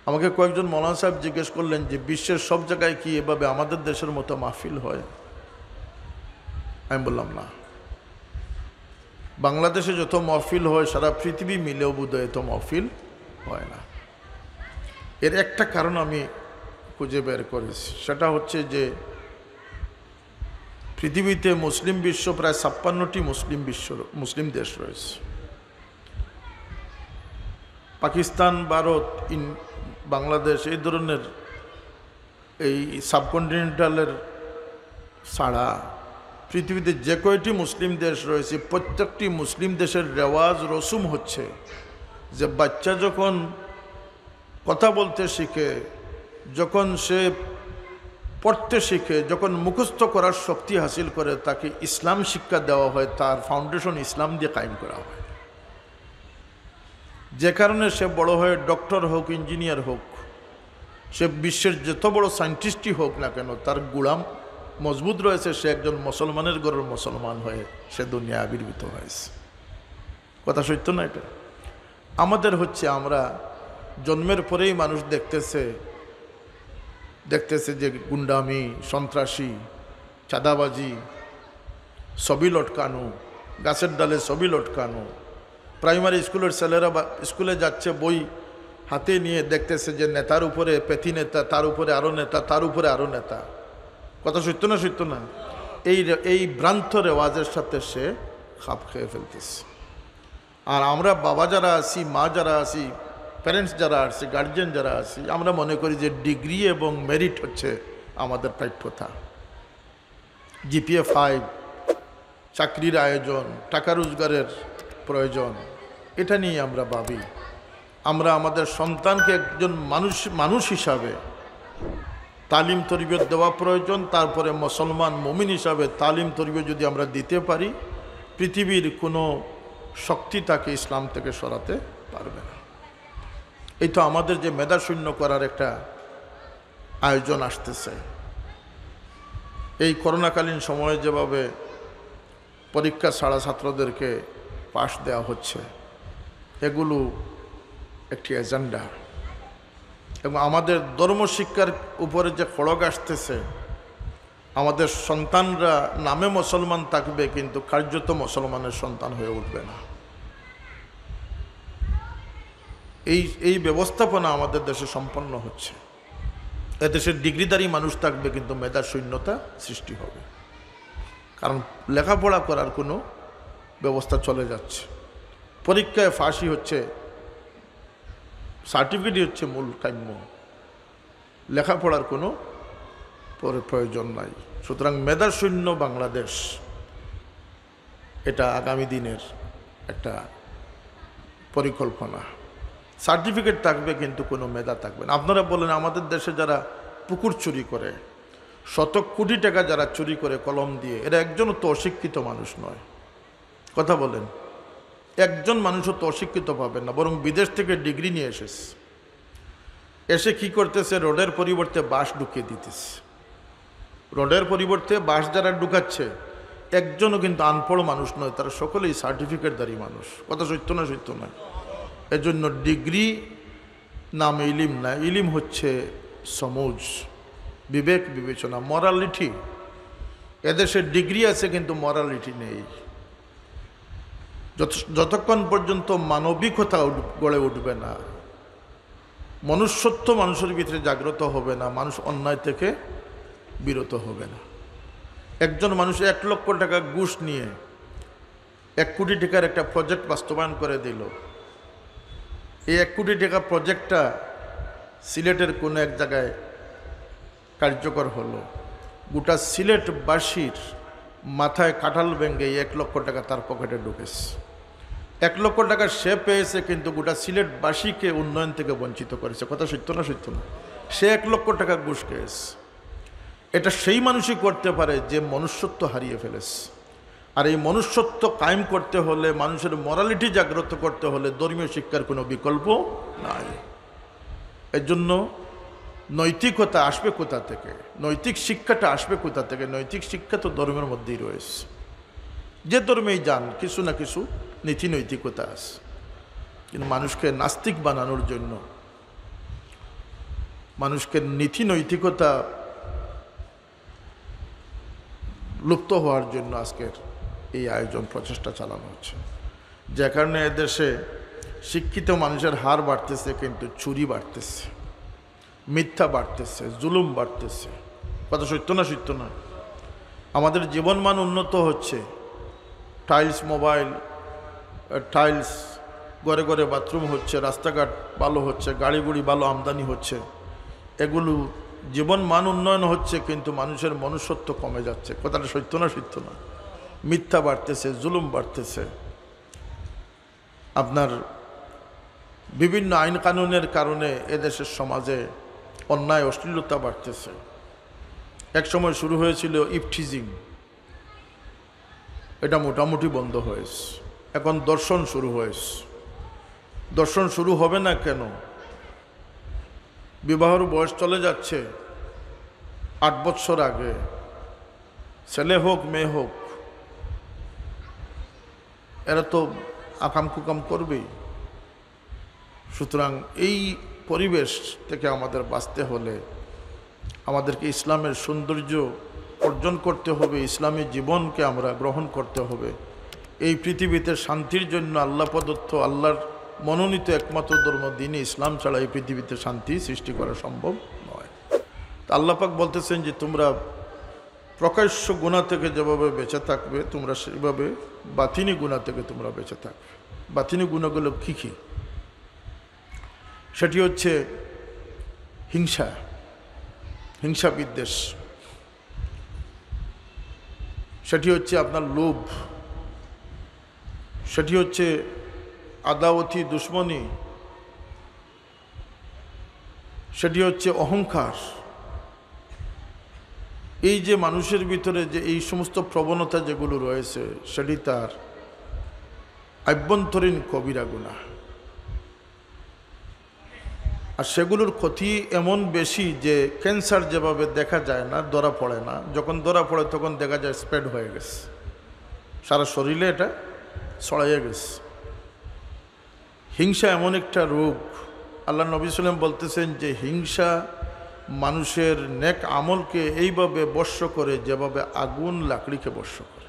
আমাকে কয়েকজন মৌলানা সাহেব জিজ্ঞেস করলেন যে বিশ্বের সব জায়গায় কি এভাবে আমাদের দেশের মতো মাহফিল হয়? আমি বললাম না, বাংলাদেশে যত মাহফিল হয় সারা পৃথিবী মিলেও বোধহয় এত মাহফিল হয় না। এর একটা কারণ আমি খুঁজে বের করেছি, সেটা হচ্ছে যে পৃথিবীতে মুসলিম বিশ্ব প্রায় 56টি মুসলিম দেশ রয়েছে। পাকিস্তান, ভারত, বাংলাদেশ এই ধরনের এই সাবকন্টিনেন্টালের ছাড়া পৃথিবীতে যে কয়টি মুসলিম দেশ রয়েছে প্রত্যেকটি মুসলিম দেশের রেওয়াজ রসুম হচ্ছে যে বাচ্চা যখন কথা বলতে শিখে, যখন সে পড়তে শিখে, যখন মুখস্থ করার শক্তি হাসিল করে, তাকে ইসলাম শিক্ষা দেওয়া হয়, তার ফাউন্ডেশন ইসলাম দিয়ে কায়েম করা হয়। যে কারণে সে বড় হয়ে ডক্টর হোক, ইঞ্জিনিয়ার হোক, সে বিশ্বের যত বড় সায়েন্টিস্টই হোক না কেন, তার গুলাম মজবুত রয়েছে, সে একজন মুসলমানের ঘরের মুসলমান হয়ে সে দুনিয়া আবির্ভূত হয়েছে। কথা সত্য না এটা? আমাদের হচ্ছে আমরা জন্মের পরেই মানুষ দেখতেছে যে গুন্ডামি, সন্ত্রাসী, চাঁদাবাজি, ছবি লটকানো, গাছের ডালে ছবি লটকানো। প্রাইমারি স্কুলের ছেলেরা স্কুলে যাচ্ছে, বই হাতে নিয়ে দেখতেছে যে নেতার উপরে পেথি নেতা, তার উপরে আরও নেতা, তার উপরে আরও নেতা। কথা সত্য না সত্য না? এই ভ্রান্ত রেওয়াজের সাথে সে খাপ খেয়ে ফেলতেছে। আর আমরা বাবা যারা আছি, মা যারা আছি, প্যারেন্টস যারা আছি, গার্জিয়ান যারা আছি, আমরা মনে করি যে ডিগ্রি এবং মেরিট হচ্ছে আমাদের প্রাপ্যতা। GPA 5, চাকরির আয়োজন, টাকা রোজগারের প্রয়োজন, এটা নিয়ে আমরা ভাবি। আমরা আমাদের সন্তানকে একজন মানুষ হিসাবে তালিম তরবিয়ত দেওয়া প্রয়োজন। তারপরে মুসলমান মুমিন হিসাবে তালিম তরবিয়ত যদি আমরা দিতে পারি, পৃথিবীর কোনো শক্তি তাকে ইসলাম থেকে সরাতে পারবে না। এই তো আমাদের যে মেধা শূন্য করার একটা আয়োজন আসতেছে, এই করোনাকালীন সময়ে যেভাবে পরীক্ষা ছাড়া ছাত্রদেরকে পাশ দেওয়া হচ্ছে, এগুলো একটি এজেন্ডা। এবং আমাদের ধর্মশিক্ষার উপরে যে খড়গ আসতেছে, আমাদের সন্তানরা নামে মুসলমান থাকবে কিন্তু কার্যত মুসলমানের সন্তান হয়ে উঠবে না। এই ব্যবস্থাপনা আমাদের দেশে সম্পন্ন হচ্ছে। এদেশের ডিগ্রিধারী মানুষ থাকবে কিন্তু মেধার শূন্যতা সৃষ্টি হবে, কারণ লেখাপড়া করার কোনো ব্যবস্থা চলে যাচ্ছে। পরীক্ষায় ফাঁসি হচ্ছে, সার্টিফিকেটই হচ্ছে মূল কাম্য, লেখাপড়ার কোনো প্রয়োজন নাই। সুতরাং মেধার শূন্য বাংলাদেশ, এটা আগামী দিনের একটা পরিকল্পনা। সার্টিফিকেট থাকবে কিন্তু কোনো মেধা থাকবে না। আপনারা বলেন, আমাদের দেশে যারা পুকুর চুরি করে, শত কোটি টাকা যারা চুরি করে কলম দিয়ে, এরা একজনও তো অশিক্ষিত মানুষ নয়। কথা বলেন, একজন মানুষও তো অশিক্ষিত পাবেন না, বরং বিদেশ থেকে ডিগ্রি নিয়ে এসে কি করতেছে, রোডের পরিবর্তে বাঁশ ঢুকিয়ে দিতেছে। রোডের পরিবর্তে বাঁশ যারা ঢুকাচ্ছে, একজনও কিন্তু আনপড় মানুষ নয়, তারা সকলেই সার্টিফিকেটধারী মানুষ। কথা সত্য না সত্য না? এজন্য ডিগ্রি নাম ইলিম না, ইলিম হচ্ছে সমুজ, বিবেক বিবেচনা, মরালিটি। এদেশে ডিগ্রি আছে কিন্তু মরালিটি নেই। যতক্ষণ পর্যন্ত মানবিকতা গড়ে উঠবে না, মনুষ্যত্ব মানুষের ভিতরে জাগ্রত হবে না, মানুষ অন্যায় থেকে বিরত হবে না। একজন মানুষ 1 লক্ষ টাকা ঘুষ নিয়ে 1 কোটি টাকার একটা প্রজেক্ট বাস্তবায়ন করে দিল। এই 1 কোটি টাকা প্রজেক্টটা সিলেটের কোনো এক জায়গায় কার্যকর হলো, গোটা সিলেটবাসীর মাথায় কাঁঠাল ভেঙে 1 লক্ষ টাকা তার পকেটে ঢুকেছে। 1 লক্ষ টাকা সে পেয়েছে, কিন্তু গোটা সিলেটবাসীকে উন্নয়ন থেকে বঞ্চিত করেছে। কথা সত্য না সত্য না? সে 1 লক্ষ টাকা ঘুষ খেয়েছে। এটা সেই মানুষই করতে পারে যে মনুষ্যত্ব হারিয়ে ফেলেছে। আর এই মনুষ্যত্ব কায়েম করতে হলে, মানুষের মরালিটি জাগ্রত করতে হলে ধর্মীয় শিক্ষার কোনো বিকল্প নাই। এর জন্য নৈতিকতা আসবে কোথা থেকে, নৈতিক শিক্ষাটা আসবে কোথা থেকে? নৈতিক শিক্ষা তো ধর্মের মধ্যেই রয়েছে। যে ধর্মেই যান কিছু না কিছু নীতি নৈতিকতা আছে, কিন্তু মানুষকে নাস্তিক বানানোর জন্য, মানুষকে নীতি নৈতিকতা লুপ্ত হওয়ার জন্য আজকের এই আয়োজন, প্রচেষ্টা চালানো হচ্ছে। যে কারণে এদেশে শিক্ষিত মানুষের হার বাড়তেছে, কিন্তু চুরি বাড়তেছে, মিথ্যা বাড়তেছে, জুলুম বাড়তেছে। কথা সত্য না? সত্য না? আমাদের জীবনমান উন্নত হচ্ছে, টাইলস মোবাইল, টাইলস, ঘরে ঘরে বাথরুম হচ্ছে, রাস্তাঘাট ভালো হচ্ছে, গাড়ি গুড়ি ভালো আমদানি হচ্ছে, এগুলো জীবন মান উন্নয়ন হচ্ছে, কিন্তু মানুষের মনুষ্যত্ব কমে যাচ্ছে। কথাটা সত্য না? সত্য না? মিথ্যা বাড়তেছে, জুলুম বাড়তেছে, আপনার বিভিন্ন আইন কানুনের কারণে এদেশের সমাজে অন্যায় অশ্লীলতা বাড়তেছে। এক সময় শুরু হয়েছিল ইফটিজিং, এটা মোটামুটি বন্ধ হয়েছে। এখন দর্শন শুরু হয়েছে। দর্শন শুরু হবে না কেন? বিবাহের বয়স চলে যাচ্ছে 8 বছর আগে, ছেলে হোক মেয়ে হোক, এরা তো আকাম কুকাম করবেই। সুতরাং এই পরিবেশ থেকে আমাদের বাঁচতে হলে আমাদেরকে ইসলামের সৌন্দর্য অর্জন করতে হবে, ইসলামী জীবনকে আমরা গ্রহণ করতে হবে। এই পৃথিবীতে শান্তির জন্য আল্লাহ প্রদত্ত, আল্লাহর মনোনীত একমাত্র ধর্ম দ্বীনে ইসলাম ছাড়া এই পৃথিবীতে শান্তি সৃষ্টি করা সম্ভব নয়। তা আল্লাহ পাক বলতেছেন যে তোমরা প্রকাশ্য গুনাহ থেকে যেভাবে বেঁচে থাকবে, তোমরা সেভাবে বাতিনি গুনাহ থেকে তোমরা বেঁচে থাকবে। বাতিনি গুনাহগুলো কী কী? সেটি হচ্ছে হিংসা, হিংসা বিদ্বেষ, সেটি হচ্ছে আপনার লোভ, সেটি হচ্ছে আদাওয়াতি দুশ্মনী, সেটি হচ্ছে অহংকার। এই যে মানুষের ভিতরে যে এই সমস্ত প্রবণতা যেগুলো রয়েছে, সেটি তার আভ্যন্তরীণ কবিরা গুনাহ। আর সেগুলোর ক্ষতি এমন বেশি যে ক্যান্সার যেভাবে দেখা যায় না, ধরা পড়ে না, যখন ধরা পড়ে তখন দেখা যায় স্প্রেড হয়ে গেছে, সারা শরীরে এটা ছড়াইয়া গেছে। হিংসা এমন একটা রোগ, আল্লাহ নবী সাল্লাম বলতেছেন যে হিংসা মানুষের নেক আমলকে এইভাবে বর্ষ করে যেভাবে আগুন লাকড়িকে বর্ষ করে।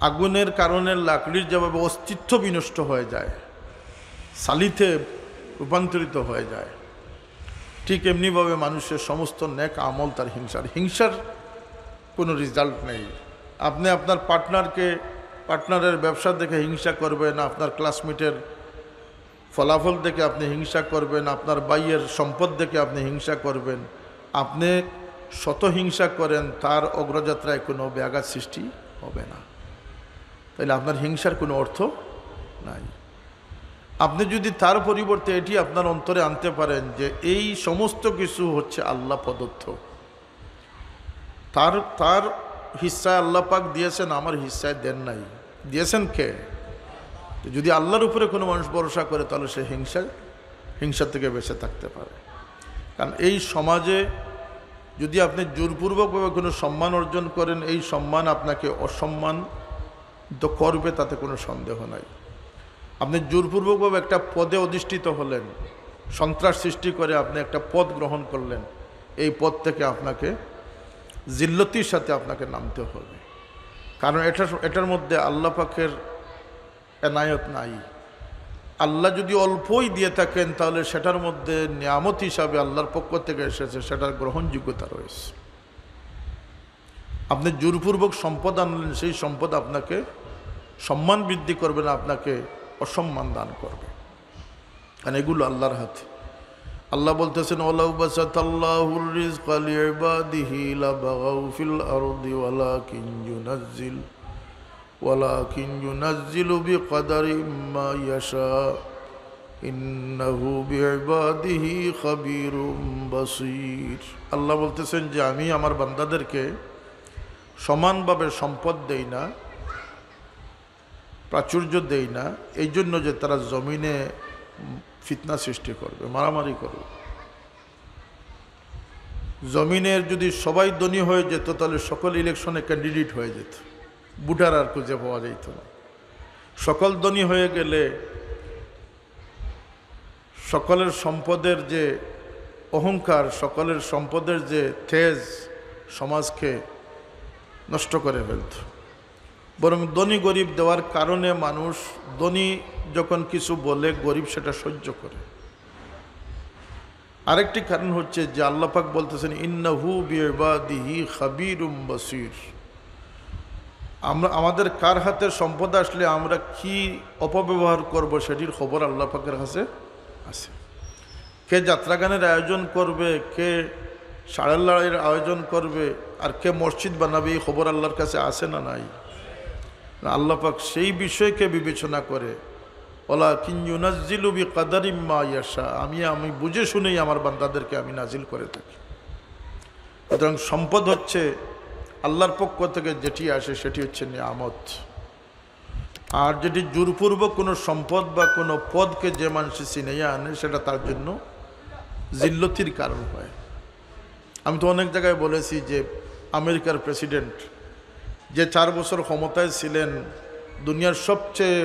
আগুনের কারণে লাকড়ির যেভাবে অস্তিত্ব বিনষ্ট হয়ে যায়, সালিতে রূপান্তরিত হয়ে যায়, ঠিক এমনিভাবে মানুষের সমস্ত নেক আমল তার হিংসার কোনো রেজাল্ট নেই। আপনি আপনার পার্টনারের ব্যবসা দেখে হিংসা করবেন, আপনার ক্লাসমেটের ফলাফল দেখে আপনি হিংসা করবেন, আপনার ভাইয়ের সম্পদ দেখে আপনি হিংসা করবেন। আপনি শত হিংসা করেন, তার অগ্রযাত্রায় কোনো ব্যাঘাত সৃষ্টি হবে না। তাইলে আপনার হিংসার কোনো অর্থ নাই। আপনি যদি তার পরিবর্তে এটি আপনার অন্তরে আনতে পারেন যে এই সমস্ত কিছু হচ্ছে আল্লাহ প্রদত্ত, তার হিস্সায় আল্লাহ পাক দিয়েছেন, আমার হিস্সায় দেন নাই, দিয়েছেন কে? যদি আল্লাহর উপরে কোনো মানুষ ভরসা করে, তাহলে সে হিংসা থেকে বেঁচে থাকতে পারে। কারণ এই সমাজে যদি আপনি জোরপূর্বকভাবে কোনো সম্মান অর্জন করেন, এই সম্মান আপনাকে অসম্মান তো করবে, তাতে কোনো সন্দেহ নাই। আপনি জোরপূর্বকভাবে একটা পদে অধিষ্ঠিত হলেন, সন্ত্রাস সৃষ্টি করে আপনি একটা পদ গ্রহণ করলেন, এই পদ থেকে আপনাকে জিল্লতির সাথে আপনাকে নামতে হবে। কারণ এটার মধ্যে আল্লাহ পাকের এনায়ত নাই। আল্লাহ যদি অল্পই দিয়ে থাকেন, তাহলে সেটার মধ্যে নিয়ামত হিসাবে আল্লাহর পক্ষ থেকে এসেছে, সেটার গ্রহণযোগ্যতা রয়েছে। আপনি জোরপূর্বক সম্পদ আনলেন, সেই সম্পদ আপনাকে সম্মান বৃদ্ধি করবে না, আপনাকে অসম্মান দান করবে। কারণ এগুলো আল্লাহর হাতে। আল্লাহ বলতেছেন, ওয়ালাউ বাসাতাল্লাহুর রিজকা লিইবাদিহি লাবাগাউ ফিল আরদি ওয়ালাকিন ইউনাজ্জিলু বিকদারি মা ইয়াশা ইন্নাহু বিইবাদিহি খাবীরুম বাসীর। আল্লাহ বলতেছেন যে আমি আমার বান্দাদেরকে সমানভাবে সম্পদ দেই না, প্রাচুর্য দেই না, এই জন্য যে তারা জমিনে ফিতনা সৃষ্টি করবে, মারামারি করবে। জমিনের যদি সবাই ধনী হয়ে যেত তাহলে সকল ইলেকশনে ক্যান্ডিডেট হয়ে যেত, ভোটার আর খুঁজে পাওয়া যেত না। সকল ধনী হয়ে গেলে সকলের সম্পদের যে অহংকার, সকলের সম্পদের যে তেজ সমাজকে নষ্ট করে ফেলত। বরং ধনী গরিব দেওয়ার কারণে মানুষ, ধনী যখন কিছু বলে গরিব সেটা সহ্য করে। আরেকটি কারণ হচ্ছে যে আল্লাহ পাক বলতেছেন ইন্নাহু বিইবাদিহি খাবীরুম বাসীর। আমাদের কার হাতের সম্পদ আসলে আমরা কি অপব্যবহার করব সেটির খবর আল্লাহ পাকের কাছে আছে। কে যাত্রা গানের আয়োজন করবে, কে ষাঁড়ের লড়াইয়ের আয়োজন করবে, আর কে মসজিদ বানাবে, এই খবর আল্লাহর কাছে আছে না নাই? আল্লাহ পাক সেই বিষয়কে বিবেচনা করে ওয়ালাকিন ইউনাজ্জিলু বিকাদারিম মা ইয়াশা, আমি বুঝে শুনেই আমার বান্দাদেরকে আমি নাজিল করে থাকি। সুতরাং সম্পদ হচ্ছে আল্লাহর পক্ষ থেকে যেটি আসে সেটি হচ্ছে নিয়ামত। আর যেটি জোরপূর্বক কোনো সম্পদ বা কোনো পদকে যে মানুষ ছিনাইয়া আনে সেটা তার জন্য জিল্লতির কারণ হয়। আমি তো অনেক জায়গায় বলেছি যে আমেরিকার প্রেসিডেন্ট যে 4 বছর ক্ষমতায় ছিলেন, দুনিয়ার সবচেয়ে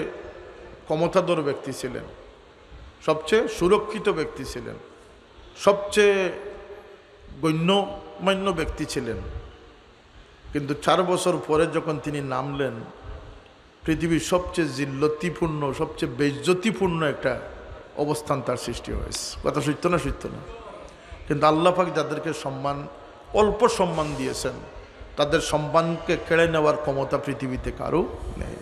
ক্ষমতাধর ব্যক্তি ছিলেন, সবচেয়ে সুরক্ষিত ব্যক্তি ছিলেন, সবচেয়ে গণ্যমান্য ব্যক্তি ছিলেন। কিন্তু 4 বছর পরে যখন তিনি নামলেন, পৃথিবীর সবচেয়ে জিল্লতিপূর্ণ, সবচেয়ে বেইজ্জতিপূর্ণ একটা অবস্থান তার সৃষ্টি হয়েছে। কথা সত্য না? সত্য না? কিন্তু আল্লাহ পাক যাদেরকে অল্প সম্মান দিয়েছেন, তাদের সম্মানকে কেড়ে নেওয়ার ক্ষমতা পৃথিবীতে কারো নেই।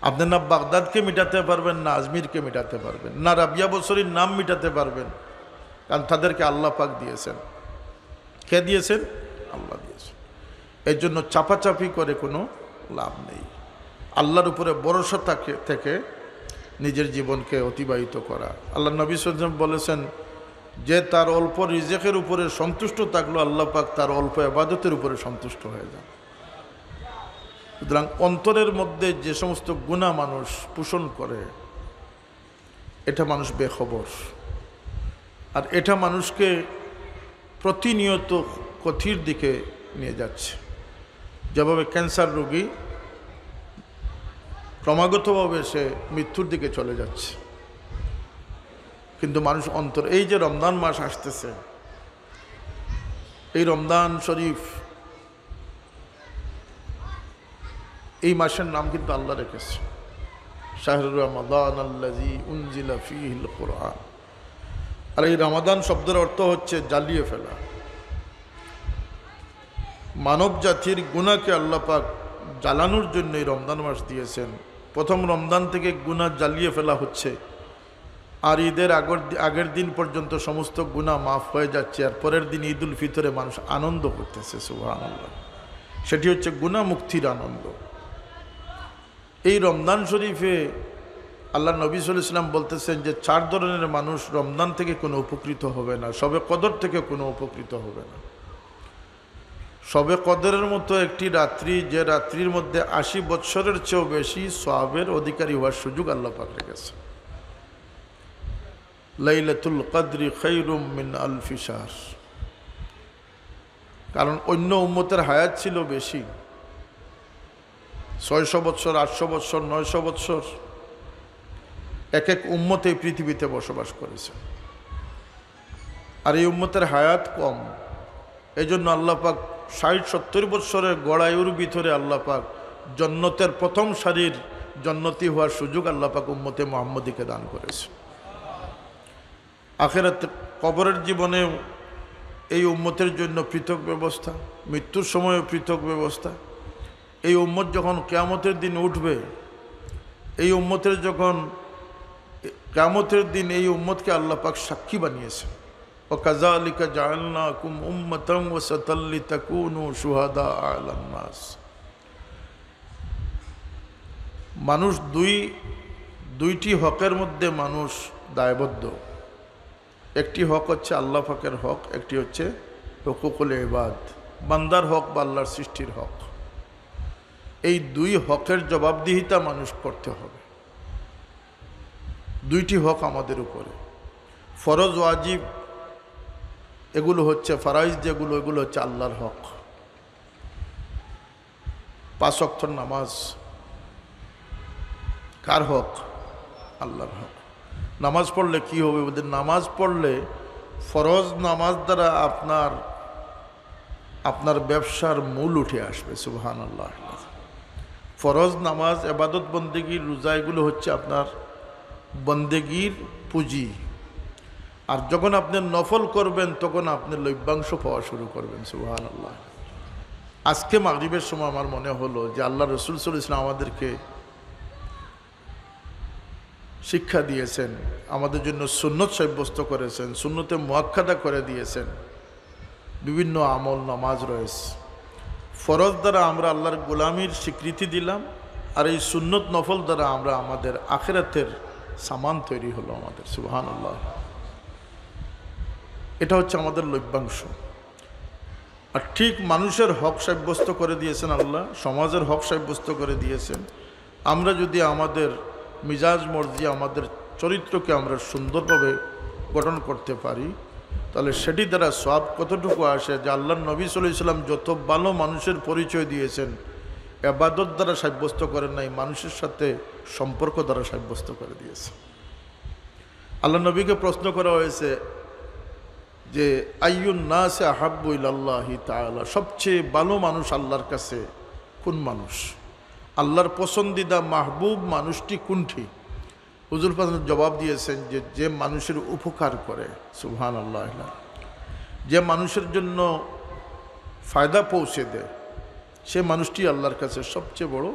আপনি না বাগদাদকে মিটাতে পারবেন, না আজমিরকে মিটাতে পারবেন, না রাবিয়া বসরির নাম মিটাতে পারবেন, কারণ তাদেরকে আল্লাহ পাক দিয়েছেন। কে দিয়েছেন? আল্লাহ দিয়েছেন। এই জন্য চাপাচাপি করে কোনো লাভ নেই। আল্লাহর উপরে ভরসা থেকে নিজের জীবনকে অতিবাহিত করা। আল্লাহ নবী সাল্লাল্লাহু আলাইহি ওয়াসাল্লাম বলেছেন যে তার অল্প রিজেকের উপরে সন্তুষ্ট থাকলো, আল্লাহ পাক তার অল্প ইবাদতের উপরে সন্তুষ্ট হয়ে যান। সুতরাং অন্তরের মধ্যে যে সমস্ত গুনাহ মানুষ পোষণ করে, এটা মানুষ বেখবর, আর এটা মানুষকে প্রতিনিয়ত ক্ষতির দিকে নিয়ে যাচ্ছে। যেভাবে ক্যান্সার রোগী ক্রমাগতভাবে সে মৃত্যুর দিকে চলে যাচ্ছে, কিন্তু মানুষ অন্তর, এই যে রমজান মাস আসতেছে, এই রমজান শরীফ, এই মাসের নাম কিন্তু আল্লাহ রেখেছে শাহরুর রমাদান আল্লাযী উনজিলা ফীহিল কুরআন। আর এই রমাদান শব্দের অর্থ হচ্ছে জ্বালিয়ে ফেলা। মানব জাতির গুনাহকে আল্লাহ পাক জ্বালানোর জন্য এই রমজান মাস দিয়েছেন। প্রথম রমজান থেকে গুনাহ জ্বালিয়ে ফেলা হচ্ছে, আর ঈদের আগের দিন পর্যন্ত সমস্ত গুনাহ মাফ হয়ে যাচ্ছে, আর পরের দিন ঈদ উল ফিতরে মানুষ আনন্দ করতেছে। সুবহানাল্লাহ। সেটি হচ্ছে গুনাহ মুক্তির আনন্দ। এই রমজান শরীফে আল্লাহ নবী সাল্লাল্লাহু আলাইহি ওয়াসাল্লাম বলতেছেন যে 4 ধরনের মানুষ রমজান থেকে কোনো উপকৃত হবে না, শবে কদর থেকে কোনো উপকৃত হবে না। শবে কদরের মতো একটি রাত্রি, যে রাত্রির মধ্যে 80 বৎসরের চেয়েও বেশি সওয়াবের অধিকারী হওয়ার সুযোগ আল্লাহ পাক রেখেছে। লাইলাতুল কদরি খায়রুম মিন আলফি শাহর। কারণ অন্য উম্মতের হায়াত ছিল বেশি, 600 বৎসর, 800 বৎসর, 900 বৎসর এক এক উম্মত এই পৃথিবীতে বসবাস করেছে, আর এই উম্মতের হায়াত কম। এই জন্য আল্লাহ পাক 60-70 বৎসরের গড়ায়ুর ভিতরে আল্লাহ পাক জান্নাতের প্রথম সারির জান্নাতি হওয়ার সুযোগ আল্লাহ পাক উম্মতে মুহাম্মদীকে দান করেছে। আখিরাত কবরের জীবনে এই উম্মতের জন্য পৃথক ব্যবস্থা, মৃত্যুর সময়ও পৃথক ব্যবস্থা। এই উম্মত যখন কিয়ামতের দিন উঠবে, এই উম্মতের যখন কিয়ামতের দিন এই উম্মতকে আল্লাহ পাক সাক্ষী বানিয়েছে। وَكَذَلِكَ جَعَلْنَاكُمْ أُمَّةً وَسَطًا لِتَكُونُوا شُهَدَاءَ عَلَى النَّاسِ। মানুষ দুইটি হকের মধ্যে মানুষ দায়বদ্ধ। একটি হক হচ্ছে আল্লাহ পাকের হক, একটি হচ্ছে হুকুকুল ইবাদ, বান্দার হক বা আল্লাহর সৃষ্টির হক। এই দুই হকের জবাবদিহিতা মানুষ করতে হবে। দুইটি হক আমাদের উপরে, ফরজ ওয়াজিব এগুলো হচ্ছে ফারাইজ, যেগুলো এগুলো হচ্ছে আল্লাহর হক। 5 ওয়াক্ত নামাজ কার হক? আল্লাহর হক। নামাজ পড়লে কি হবে? ওদের নামাজ পড়লে ফরজ নামাজ দ্বারা আপনার ব্যবসার মূল উঠে আসবে। সুবহানাল্লাহ। ফরজ নামাজ, ইবাদত, বন্দেগীর, রোজা এগুলো হচ্ছে আপনার বন্দেগীর পুঁজি। আর যখন আপনি নফল করবেন তখন আপনি লভ্যাংশ পাওয়া শুরু করবেন। সুবহানাল্লাহ। আজকে মাগরিবের সময় আমার মনে হলো যে আল্লাহ রসুল সাল্লাল্লাহু আলাইহি ওয়াসাল্লাম আমাদেরকে শিক্ষা দিয়েছেন, আমাদের জন্য সুন্নত সাব্যস্ত করেছেন, সুন্নতে মুআক্কাদা করে দিয়েছেন। বিভিন্ন আমল নামাজ রয়েছে। ফরজ দ্বারা আমরা আল্লাহর গোলামির স্বীকৃতি দিলাম, আর এই সুন্নত নফল দ্বারা আমরা আমাদের আখিরাতের সামান তৈরি হলো আমাদের। সুবহানাল্লাহ। এটা হচ্ছে আমাদের লভ্যাংশ। আর ঠিক মানুষের হক সাব্যস্ত করে দিয়েছেন আল্লাহ, সমাজের হক সাব্যস্ত করে দিয়েছেন। আমরা যদি আমাদের মিজাজ মর্জি, আমাদের চরিত্রকে আমরা সুন্দরভাবে গঠন করতে পারি, তাহলে সেটি দ্বারা সওয়াব কতটুকু আসে যে আল্লাহর নবী সাল্লাল্লাহু আলাইহি ওয়াসাল্লাম যত ভালো মানুষের পরিচয় দিয়েছেন, ইবাদত দ্বারা সাব্যস্ত করেন নাই, মানুষের সাথে সম্পর্ক দ্বারা সাব্যস্ত করে দিয়েছে। আল্লাহ নবীকে প্রশ্ন করা হয়েছে যে আইয়ুন নাসি আহাব্বু ইলাল্লাহি তাআলা, সবচেয়ে ভালো মানুষ আল্লাহর কাছে কোন মানুষ? আল্লাহর পছন্দিদা মাহবুব মানুষটি কোনটি? হুজুর পাক জবাব দিয়েছেন যে যে মানুষের উপকার করে। সুবহানাল্লাহ। যে মানুষের জন্য ফায়দা পৌঁছে দেয়, সে মানুষটি আল্লাহর কাছে সবচেয়ে বড়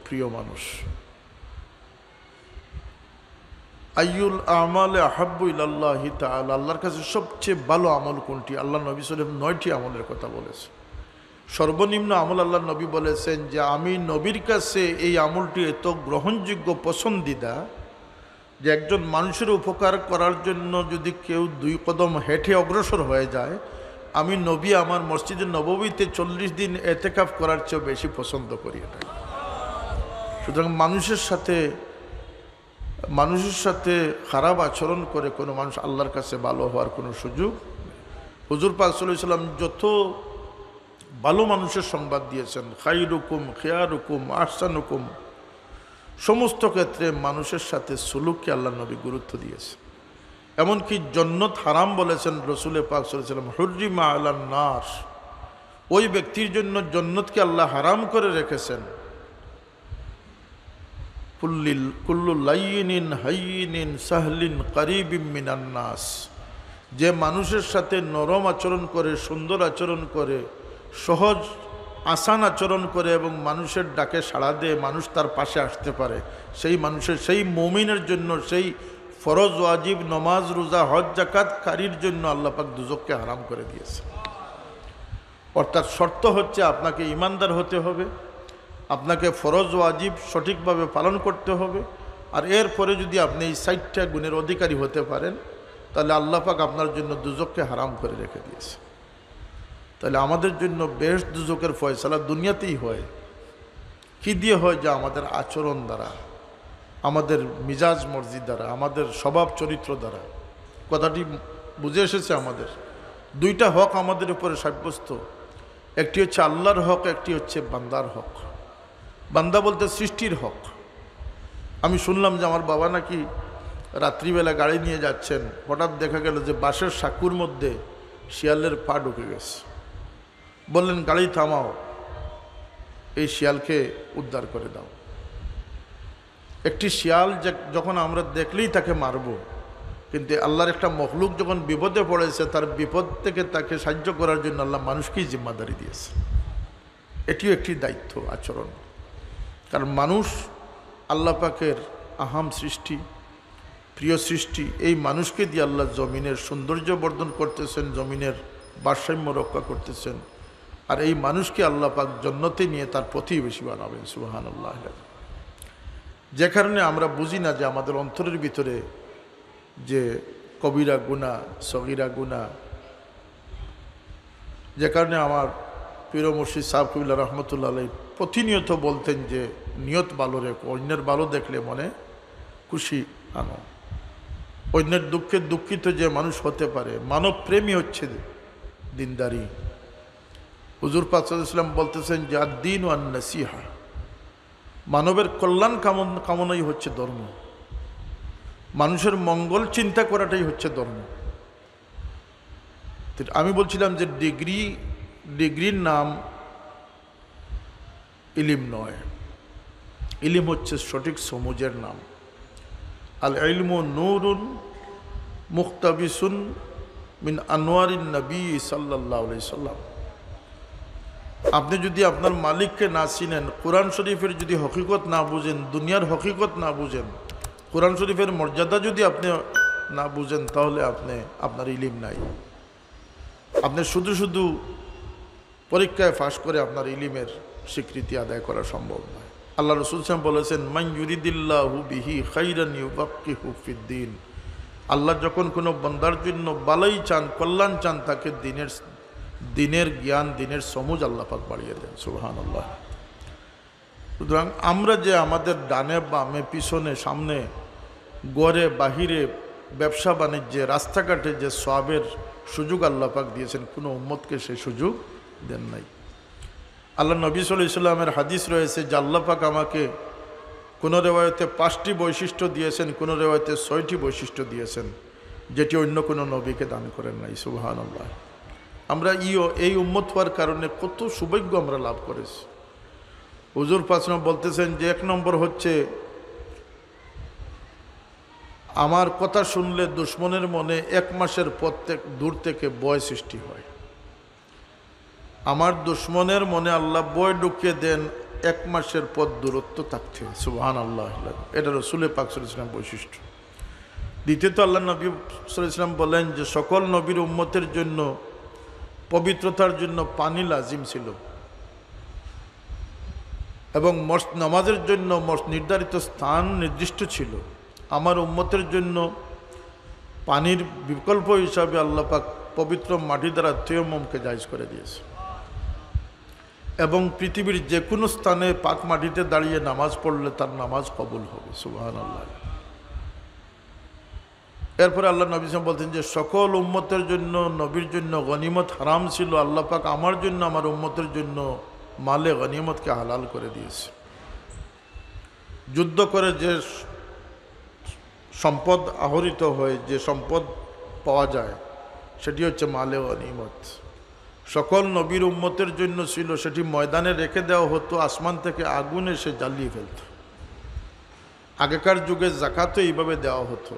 প্রিয় মানুষ। আইয়ুল আমাল আহাব্বু ইলাল্লাহি তাআলা, আল্লাহর কাছে সবচেয়ে ভালো আমল কোনটি? আল্লাহ নবী সাল্লাল্লাহু আলাইহি ওয়াসাল্লাম 9টি আমলের কথা বলেছে। সর্বনিম্ন আমল আল্লাহ নবী বলেছেন যে আমি নবীর কাছে এই আমলটি এত গ্রহণযোগ্য, পছন্দিদা, যে একজন মানুষের উপকার করার জন্য যদি কেউ 2 কদম হেঁটে অগ্রসর হয়ে যায়, আমি নবী আমার মসজিদে নববীতে 40 দিন এতেকাফ করার চেয়ে বেশি পছন্দ করি এটা। সুতরাং মানুষের সাথে খারাপ আচরণ করে কোনো মানুষ আল্লাহর কাছে ভালো হওয়ার কোনো সুযোগ। হুজুর পাক সাল্লাল্লাহু আলাইহি ওয়াসাল্লাম যত ভালো মানুষের সংবাদ দিয়েছেন, খাইরুকুম খিয়ারুকুম আহসানুকুম, সমস্ত ক্ষেত্রে মানুষের সাথে সুলুককে আল্লাহ নবী গুরুত্ব দিয়েছে। এমনকি জান্নাত হারাম বলেছেন রাসূল পাক সাল্লাল্লাহু আলাইহি ওয়াসাল্লাম, হুররিমা আলান নার, ওই ব্যক্তির জন্য জান্নাতকে আল্লাহ হারাম করে রেখেছেন। কুল্লু লাইয়িনিন হায়্যিনিন সাহলিন কারীবিম মিনান নাস, যে মানুষের সাথে নরম আচরণ করে, সুন্দর আচরণ করে, সহজ আসান আচরণ করে এবং মানুষের ডাকে সাড়া দিয়ে মানুষ তার পাশে আসতে পারে, সেই মানুষের, সেই মুমিনের জন্য, সেই ফরজ ওয়াজিব নমাজ রোজা হজ যাকাত কারীর জন্য আল্লাহ পাক দুজককে হারাম করে দিয়েছে। অর্থাৎ শর্ত হচ্ছে আপনাকে ইমানদার হতে হবে, আপনাকে ফরজ ওয়াজিব সঠিকভাবে পালন করতে হবে, আর এরপরে যদি আপনি এই 60টা গুণের অধিকারী হতে পারেন, তাহলে আল্লাহ পাক আপনার জন্য দুজককে হারাম করে রেখে দিয়েছে। তাহলে আমাদের জন্য বেশ দুজকের ফয়সালা দুনিয়াতেই হয়। কি দিয়ে হয়? যে আমাদের আচরণ দ্বারা, আমাদের মিজাজ মর্জি দ্বারা, আমাদের স্বভাব চরিত্র দ্বারা। কথাটি বুঝে এসেছে আমাদের? 2টা হক আমাদের উপরে সাব্যস্ত, একটি হচ্ছে আল্লাহর হক, একটি হচ্ছে বান্দার হক। বান্দা বলতে সৃষ্টির হক। আমি শুনলাম যে আমার বাবা নাকি রাত্রিবেলা গাড়ি নিয়ে যাচ্ছেন, হঠাৎ দেখা গেল যে বাঁশের সাঁকুর মধ্যে শিয়ালের পা ঢুকে গেছে। বললেন গাড়ি থামাও, এই শিয়ালকে উদ্ধার করে দাও। একটি শিয়াল যখন আমরা দেখলেই তাকে মারব, কিন্তু আল্লাহর একটা মখলুক যখন বিপদে পড়েছে, তার বিপদ থেকে তাকে সাহায্য করার জন্য আল্লাহ মানুষকেই জিম্মাদারি দিয়েছে। এটিও একটি দায়িত্ব, আচরণ। কারণ মানুষ আল্লাহ পাকের আহাম সৃষ্টি, প্রিয় সৃষ্টি। এই মানুষকে দিয়ে আল্লাহ জমিনের সৌন্দর্য বর্ধন করতেছেন, জমিনের ভারসাম্য রক্ষা করতেছেন। আর এই মানুষকে আল্লাহ পাক জান্নাতে নিয়ে তার প্রতিবেশী বানাবেন। সুবহানাল্লাহ। যে কারণে আমরা বুঝি না যে আমাদের অন্তরের ভিতরে যে কবিরা গুনাহ, সগীরা গুনাহ, যে কারণে আমার পীর মুর্শিদ সাহেব কবিল্লাহ রহমতুল্লাহ আলাইহি প্রতিনিয়ত বলতেন যে নিয়ত ভালো রেখো, অন্যের ভালো দেখলে মনে খুশি আনো। অন্যের দুঃখে দুঃখিত যে মানুষ হতে পারে, মানব প্রেমী হচ্ছে দিনদারি। হুজুর পাক সাল্লাল্লাহু আলাইহি ওয়াসাল্লাম বলতেছেন যে আদ-দীন ওয়ান নাসিহা, মানবের কল্যাণ কামনাই হচ্ছে ধর্ম, মানুষের মঙ্গল চিন্তা করাটাই হচ্ছে ধর্ম। আমি বলছিলাম যে ডিগ্রির নাম ইলিম নয়, ইলিম হচ্ছে সঠিক সমুজের নাম। আল ইলমু নূরুন মুখতাবিসুন মিন আনওয়ারিন নবী সাল্লাল্লাহু আলাইহি সাল্লাম। আপনি যদি আপনার মালিককে না চিনেন, কোরআন শরীফের যদি হকিকত না বুঝেন, দুনিয়ার হকিকত না বুঝেন, কোরআন শরীফের মর্যাদা যদি আপনি না বুঝেন, তাহলে আপনার ইলিম নাই। আপনি শুধু শুধু পরীক্ষায় ফাঁস করে আপনার ইলিমের স্বীকৃতি আদায় করা সম্ভব নয়। আল্লাহ রাসূল সাল্লাল্লাহু আলাইহি ওয়াসাল্লাম বলেছেন, মান ইউরিদিল্লাহু বিহি খাইরান ইউফাক্কিহু ফিদ্দীন। আল্লাহ যখন কোনো বান্দার জন্য ভালোই চান, কল্যাণ চান, তাকে দিনের জ্ঞান, দিনের সমুজ আল্লাহ পাক বাড়িয়ে দেন। সুবহানাল্লাহ। সুতরাং আমরা যে আমাদের ডানে বামে পিছনে সামনে গড়ে বাহিরে ব্যবসা বাণিজ্যে রাস্তাঘাটে যে সওয়াবের সুযোগ আল্লাহ পাক দিয়েছেন, কোনো উম্মতকে সেই সুযোগ দেন নাই। আল্লাহ নবী সাল্লাল্লাহু আলাইহি ওয়াসাল্লামের হাদিস রয়েছে যে আল্লাহ পাক আমাকে কোনো রেওয়ায়তে 5টি বৈশিষ্ট্য দিয়েছেন, কোনো রেওয়ায়তে 6টি বৈশিষ্ট্য দিয়েছেন, যেটি অন্য কোনো নবীকে দান করেন নাই। সুবহানাল্লাহ। আমরা এই উম্মত হওয়ার কারণে কত সৌভাগ্য আমরা লাভ করেছি। হুজুর পাক বলতেছেন যে 1 নম্বর হচ্ছে, আমার কথা শুনলে দুশ্মনের মনে 1 মাসের পথ দূর থেকে ভয় সৃষ্টি হয়। আমার দুশ্মনের মনে আল্লাহ ভয় ঢুকিয়ে দেন 1 মাসের পথ দূরত্ব থাকতে। সুবহানাল্লাহ। এটা রাসূল পাক সাল্লাল্লাহু আলাইহি ওয়াসাল্লাম বৈশিষ্ট্য। দ্বিতীয়ত আল্লাহ নবী সাল্লাল্লাহু আলাইহি ওয়াসাল্লাম বলেন যে সকল নবীর উম্মতের জন্য পবিত্রতার জন্য পানি লাজিম ছিল এবং নামাজের জন্য নির্ধারিত স্থান নির্দিষ্ট ছিল। আমার উম্মতের জন্য পানির বিকল্প হিসাবে আল্লাহ পাক পবিত্র মাটি দ্বারা তৈয়ম্মুমকে জায়েজ করে দিয়েছে এবং পৃথিবীর যে কোনো স্থানে পাক মাটিতে দাঁড়িয়ে নামাজ পড়লে তার নামাজ কবুল হবে। সুবহানাল্লাহ। এরপরে আল্লাহ নবী সাল্লাল্লাহু আলাইহি ওয়াসাল্লাম বলতেন যে সকল উম্মতের জন্য নবীর জন্য গনিমত হারাম ছিল, আল্লাহ পাক আমার জন্য আমার উম্মতের জন্য মালে গনিমতকে হালাল করে দিয়েছে। যুদ্ধ করে যে সম্পদ আহরিত হয়, যে সম্পদ পাওয়া যায়, সেটি হচ্ছে মালে গনিমত। সকল নবীর উম্মতের জন্য ছিল, সেটি ময়দানে রেখে দেওয়া হতো, আসমান থেকে আগুন এসে জ্বালিয়ে ফেলত। আগেকার যুগে যাকাতও এইভাবে দেওয়া হতো,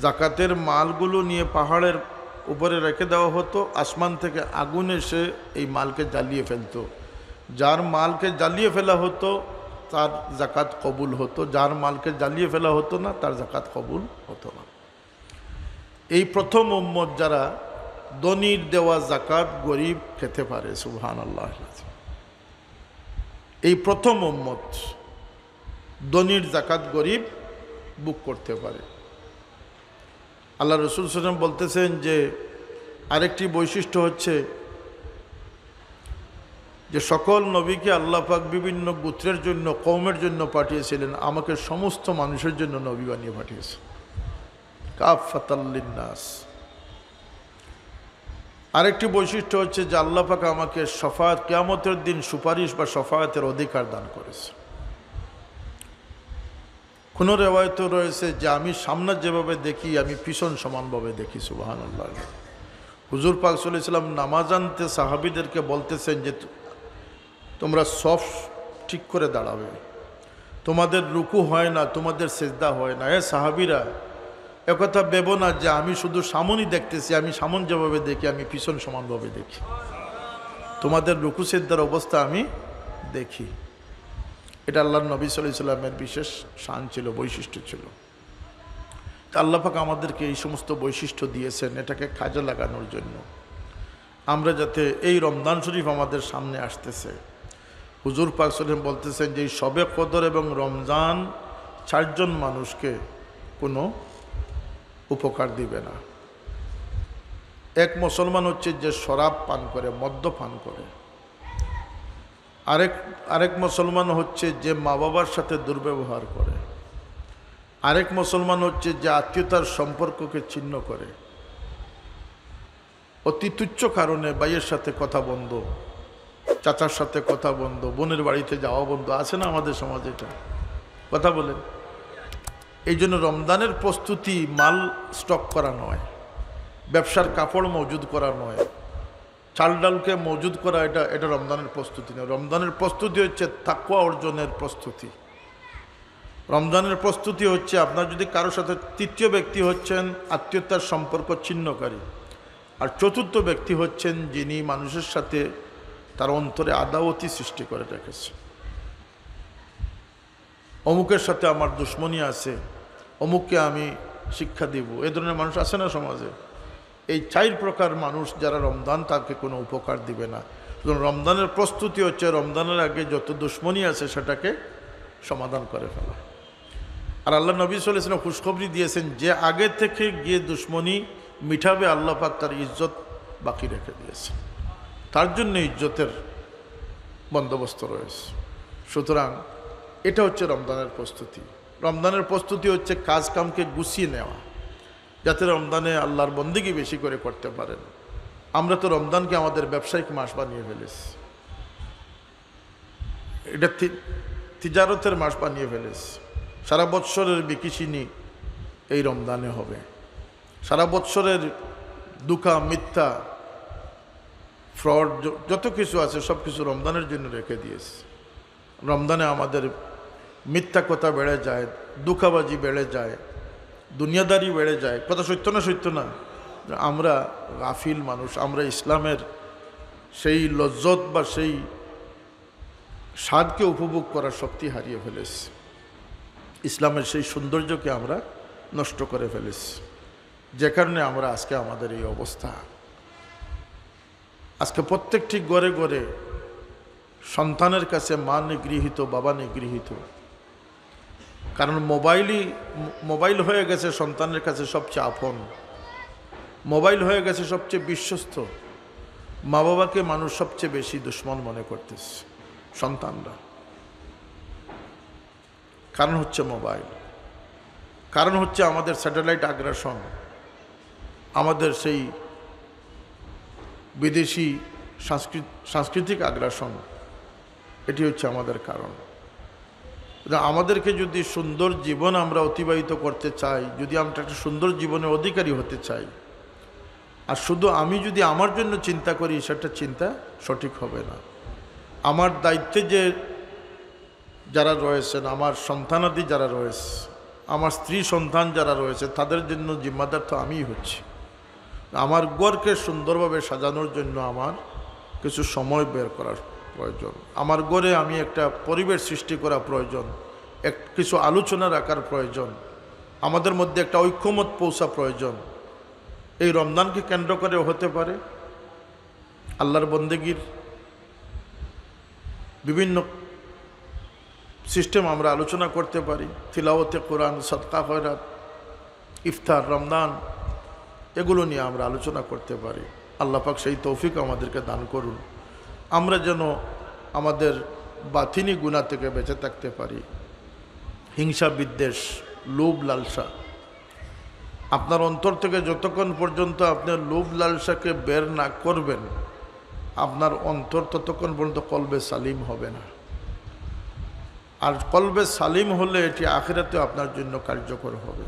যাকাতের মালগুলো নিয়ে পাহাড়ের উপরে রেখে দেওয়া হতো, আসমান থেকে আগুন এসে এই মালকে জ্বালিয়ে ফেলতো। যার মালকে জ্বালিয়ে ফেলা হতো তার যাকাত কবুল হতো, যার মালকে জ্বালিয়ে ফেলা হতো না তার যাকাত কবুল হতো না। এই প্রথম উম্মত যারা ধনীর দেওয়া যাকাত গরিব খেতে পারে। সুবহানাল্লাহ। এই প্রথম উম্মত ধনীর যাকাত গরিব বুক করতে পারে। আল্লাহ রাসূল সাল্লাল্লাহু আলাইহি ওয়াসাল্লাম বলতেছেন যে আরেকটি বৈশিষ্ট্য হচ্ছে যে সকল নবীকে আল্লাহ পাক বিভিন্ন গোত্রের জন্য, কওমের জন্য পাঠিয়েছিলেন, আমাকে সমস্ত মানুষের জন্য নবী বানিয়ে পাঠিয়েছে, কাফাতাল লিন্নাস। আরেকটি বৈশিষ্ট্য হচ্ছে যে আল্লাহ পাক আমাকে শাফাআত, কিয়ামতের দিন সুপারিশ বা শাফাআতের অধিকার দান করেছে। কোনো রেওয়ায়ত রয়েছে যে আমি সামনে যেভাবে দেখি আমি পিছন সমানভাবে দেখি। সুবহানাল্লাহ। হুজুর পাক সাল্লাল্লাহু আলাইহি ওয়াসাল্লাম নামাজ আনতে সাহাবীদেরকে বলতেছেন যে তোমরা সফ ঠিক করে দাঁড়াবে, তোমাদের রুকু হয় না, তোমাদের সিজদা হয় না। সাহাবীরা একথা ভেবো না যে আমি শুধু সামনই দেখতেছি, আমি সামন যেভাবে দেখি আমি পিছন সমানভাবে দেখি, তোমাদের রুকু সিজদার অবস্থা আমি দেখি। এটা আল্লাহর নবী সাল্লাল্লাহু আলাইহি ওয়াসাল্লামের বিশেষ শান ছিল, বৈশিষ্ট্য ছিল। আল্লাহ পাক আমাদেরকে এই সমস্ত বৈশিষ্ট্য দিয়েছেন এটাকে কাজে লাগানোর জন্য, আমরা যাতে এই রমজান শরীফ আমাদের সামনে আসতেছে, হুজুর পাক সাল্লাল্লাহু আলাইহি ওয়াসাল্লাম বলতেছেন যে শবে কদর এবং রমজান 4 জন মানুষকে কোনো উপকার দিবে না। এক মুসলমান হচ্ছে যে শরাব পান করে, মদ্য পান করে। আরেক মুসলমান হচ্ছে যে মা বাবার সাথে দুর্ব্যবহার করে। আরেক মুসলমান হচ্ছে যে আত্মীয়তার সম্পর্ককে ছিন্ন করে। অতি তুচ্ছ কারণে ভাইয়ের সাথে কথা বন্ধ, চাচার সাথে কথা বন্ধ, বোনের বাড়িতে যাওয়া বন্ধ। আছে না আমাদের সমাজে এটা? কথা বলেন। এই জন্য রমজানের প্রস্তুতি মাল স্টক করা নয়, ব্যবসার কাপড় মজুদ করা নয়, চাল ডালকে মজুদ করা, এটা রমজানের প্রস্তুতি নয়। রমজানের প্রস্তুতি হচ্ছে তাকওয়া অর্জনের প্রস্তুতি। রমজানের প্রস্তুতি হচ্ছে আপনার যদি কারোর সাথে, তৃতীয় ব্যক্তি হচ্ছেন আত্মীয়তার সম্পর্ক ছিন্নকারী, আর চতুর্থ ব্যক্তি হচ্ছেন যিনি মানুষের সাথে তার অন্তরে আদাওয়াতি সৃষ্টি করে রেখেছে। অমুকের সাথে আমার দুশ্মনী আছে, অমুককে আমি শিক্ষা দিব, এ ধরনের মানুষ আছে না সমাজে? এই 4 প্রকার মানুষ যারা রমজান তাকে কোনো উপকার দিবে না। রমজানের প্রস্তুতি হচ্ছে রমজানের আগে যত দুশ্মনী আছে সেটাকে সমাধান করে ফেলা। আর আল্লাহ নবী সাল্লাল্লাহু আলাইহি ওয়াসাল্লাম খুশখবরি দিয়েছেন, যে আগে থেকে গিয়ে দুশ্মনী মিটাবে আল্লাহ পাক তার ইজ্জত বাকি রেখে দিয়েছেন, তার জন্য ইজ্জতের বন্দোবস্ত রয়েছে। সুতরাং এটা হচ্ছে রমজানের প্রস্তুতি। রমজানের প্রস্তুতি হচ্ছে কাজ কামকে গুছিয়ে নেওয়া, যাতে রমজানে আল্লাহর বন্দেগী বেশি করে করতে পারেন। আমরা তো রমজানকে আমাদের ব্যবসায়িক মাস বানিয়ে ফেলেছি, এটা তিজারতের মাস বানিয়ে ফেলেছি। সারা বৎসরের বিকিসিনি এই রমজানে হবে, সারা বৎসরের দুঃখা মিথ্যা ফ্রড যত কিছু আছে সব কিছু রমজানের জন্য রেখে দিয়েছে। রমজানে আমাদের মিথ্যা কথা বেড়ে যায়, দুঃখাবাজি বেড়ে যায়, দুনিয়াদারি বেড়ে যায়। কথা সত্য না? সত্য না? আমরা গাফিল মানুষ, আমরা ইসলামের সেই লজ্জত বা সেই স্বাদকে উপভোগ করার শক্তি হারিয়ে ফেলেছি, ইসলামের সেই সৌন্দর্যকে আমরা নষ্ট করে ফেলেছি, যে কারণে আমরা আজকে আমাদের এই অবস্থা। আজকে প্রত্যেকটি ঘরে ঘরে সন্তানের কাছে মা নিগৃহীত, বাবা নিগৃহীত। কারণ মোবাইল হয়ে গেছে সন্তানের কাছে সবচেয়ে আপন, মোবাইল হয়ে গেছে সবচেয়ে বিশ্বস্ত। মা বাবাকে মানুষ সবচেয়ে বেশি দুশ্মন মনে করতেছে সন্তানরা। কারণ হচ্ছে মোবাইল, কারণ হচ্ছে আমাদের স্যাটেলাইট আগ্রাসন, আমাদের সেই বিদেশি সাংস্কৃতিক আগ্রাসন। এটি হচ্ছে আমাদের কারণ। আমাদেরকে যদি সুন্দর জীবন আমরা অতিবাহিত করতে চাই, যদি আমরা একটা সুন্দর জীবনের অধিকারী হতে চাই, আর শুধু আমি যদি আমার জন্য চিন্তা করি, সেটা চিন্তা সঠিক হবে না। আমার দায়িত্বে যে যারা রয়েছেন, আমার সন্তানাদি যারা রয়েছে, আমার স্ত্রী সন্তান যারা রয়েছে, তাদের জন্য জিম্মাদার তো আমিই হচ্ছি। আমার ঘরকে সুন্দরভাবে সাজানোর জন্য আমার কিছু সময় বের করার প্রয়োজন, আমার ঘরে আমি একটা পরিবেশ সৃষ্টি করা প্রয়োজন, কিছু আলোচনা রাখার প্রয়োজন, আমাদের মধ্যে একটা ঐক্যমত পৌঁছা প্রয়োজন। এই রমজানকে কেন্দ্র করে হতে পারে আল্লাহর বন্দেগীর বিভিন্ন সিস্টেম আমরা আলোচনা করতে পারি, তিলাওয়াতে কোরআন, সাদকা খয়রাত, ইফতার, রমজান, এগুলো নিয়ে আমরা আলোচনা করতে পারি। আল্লাহ পাক সেই তৌফিক আমাদেরকে দান করুন, আমরা যেন আমাদের বাতিনি গুনাহ থেকে বেঁচে থাকতে পারি। হিংসা, বিদ্বেষ, লোভ, লালসা, আপনার অন্তর থেকে যতক্ষণ পর্যন্ত আপনার লোভ লালসাকে বের না করবেন, আপনার অন্তর ততক্ষণ পর্যন্ত কলবে সালিম হবে না। আর কলবে সালিম হলে এটি আখিরাতে আপনার জন্য কার্যকর হবে।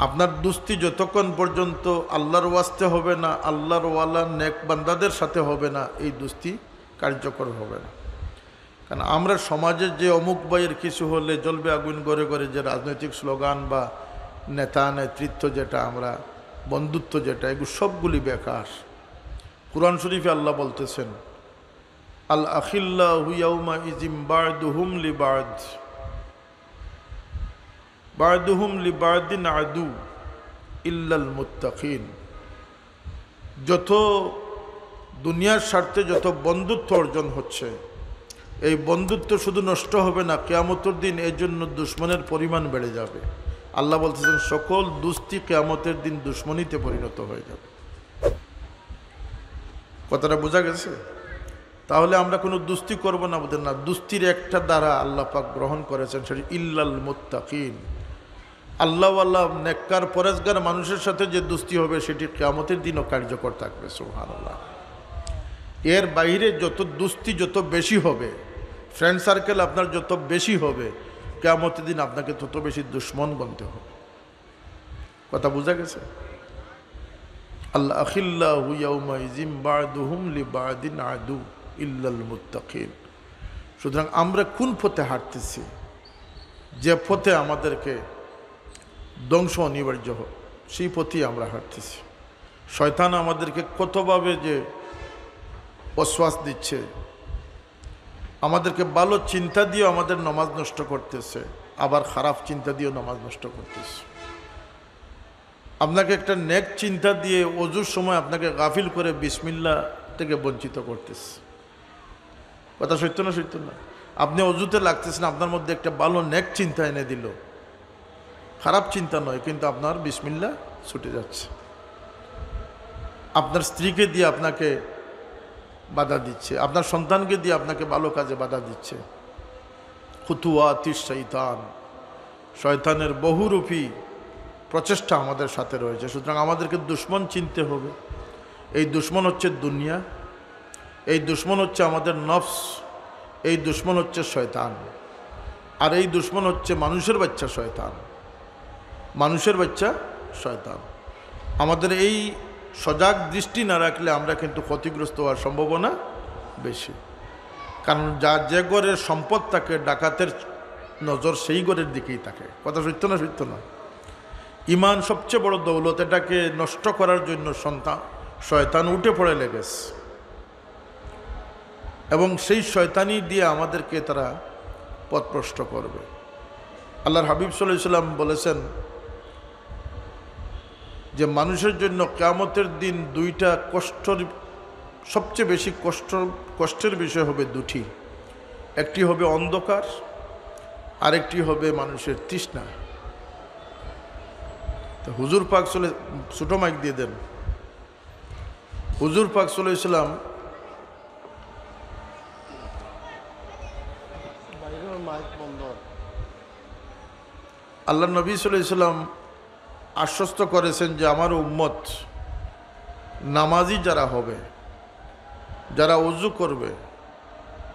আপনার দুস্তি যতক্ষণ পর্যন্ত আল্লাহর ওয়াস্তে হবে না, আল্লাহর ওয়ালা নেক বান্দাদের সাথে হবে না, এই দুস্তি কার্যকর হবে না। কারণ আমরা সমাজের যে অমুক ভাইয়ের কিছু হলে জ্বলবে আগুন গড়ে গড়ে যে রাজনৈতিক স্লোগান বা নেতা নেতৃত্ব যেটা, আমরা বন্ধুত্ব যেটা, এগুলো সবগুলি বেকার। কুরআন শরীফে আল্লাহ বলতেছেন, আল আখিল্লাহু ইয়াউমা ইযিম বা'দুহুম লিবা'দ বা'দুহুম লিবা'দিন আদু ইল্লাল মুত্তাকিন। যত দুনিয়ার স্বার্থে যত বন্ধুত্ব অর্জন হচ্ছে, এই বন্ধুত্ব শুধু নষ্ট হবে না, কিয়ামতের দিন এর জন্য দুশ্মনের পরিমাণ বেড়ে যাবে। আল্লাহ বলতেছেন সকল দুস্তি কিয়ামতের দিন দুশ্মনীতে পরিণত হয়ে যাবে। কথাটা বোঝা গেছে? তাহলে আমরা কোনো দুস্তি করব না, বোধ না। দুস্তির একটা দ্বারা আল্লাহ পাক গ্রহণ করেছেন, সেটি ইল্লাল মুত্তাকিন, আল্লাহওয়ালা নেককার পরেজগার মানুষের সাথে যে দুস্তি হবে সেটি কিয়ামতের দিনও কার্যকর থাকবে। সুবহানাল্লাহ। এর বাইরে যত দুস্তি যত বেশি হবে, ফ্রেন্ড সার্কেল আপনার যত বেশি হবে, কিয়ামতের দিন আপনাকে তত বেশি দুশ্মন বনতে হবে। কথা বোঝা গেছে? আল্লাহ আখিল্লাহু ইয়াউমাইযিন বা'দুহুম লিবা'দিন আদু ইল্লাল মুত্তাকিন। সুতরাং আমরা কোন পথে হাঁটতেছি, যে পথে আমাদেরকে ধ্বংস অনিবার্য হোক সেই পথেই আমরা হাঁটতেছি। শয়তান আমাদেরকে কতভাবে যে অশ্বাস দিচ্ছে, আমাদেরকে ভালো চিন্তা দিয়েও আমাদের নামাজ নষ্ট করতেছে, আবার খারাপ চিন্তা দিয়েও নামাজ নষ্ট করতেছে। আপনাকে একটা নেক চিন্তা দিয়ে ওযুর সময় আপনাকে গাফিল করে বিসমিল্লাহ থেকে বঞ্চিত করতেছে। কথা সত্য না সত্য না? আপনি অজুতে লাগতেছেন, আপনার মধ্যে একটা ভালো নেক চিন্তা এনে দিল, খারাপ চিন্তা নয়, কিন্তু আপনার বিসমিল্লাহ ছুটে যাচ্ছে। আপনার স্ত্রীকে দিয়ে আপনাকে বাধা দিচ্ছে, আপনার সন্তানকে দিয়ে আপনাকে ভালো কাজে বাধা দিচ্ছে। খুতুওয়াতিশ শয়তান, শয়তানের বহুরূপী প্রচেষ্টা আমাদের সাথে রয়েছে। সুতরাং আমাদেরকে দুশ্মন চিনতে হবে। এই দুশ্মন হচ্ছে দুনিয়া, এই দুশ্মন হচ্ছে আমাদের নফস, এই দুশ্মন হচ্ছে শয়তান, আর এই দুশ্মন হচ্ছে মানুষের বাচ্চা শয়তান। মানুষের বাচ্চা শয়তান। আমাদের এই সজাগ দৃষ্টি না রাখলে আমরা কিন্তু ক্ষতিগ্রস্ত হওয়ার সম্ভাবনা বেশি। কারণ যে ঘরের সম্পদ থাকে, ডাকাতের নজর সেই ঘরের দিকেই থাকে। কথা সত্য না সত্য না? ইমান সবচেয়ে বড় দৌলত, এটাকে নষ্ট করার জন্য শয়তান উঠে পড়ে লেগেছে, এবং সেই শয়তানি দিয়ে আমাদেরকে তারা পথভ্রষ্ট করবে। আল্লাহর হাবিব সাল্লাল্লাহু আলাইহি ওয়াসাল্লাম বলেছেন যে মানুষের জন্য কিয়ামতের দিন দুইটা সবচেয়ে বেশি কষ্টের বিষয় হবে দুটি। একটি হবে অন্ধকার, আরেকটি হবে মানুষের তৃষ্ণা। তো হুজুর পাক ছোটো মাইক দিয়ে দেন। হুজুর পাক সাল্লাল্লাহু আলাইহি ওয়াসাল্লাম আল্লাহ নবী সাল্লাল্লাহু আলাইহি ওয়াসাল্লাম আশ্বস্ত করেছেন যে আমার উম্মত নামাজি যারা হবে, যারা ওযু করবে,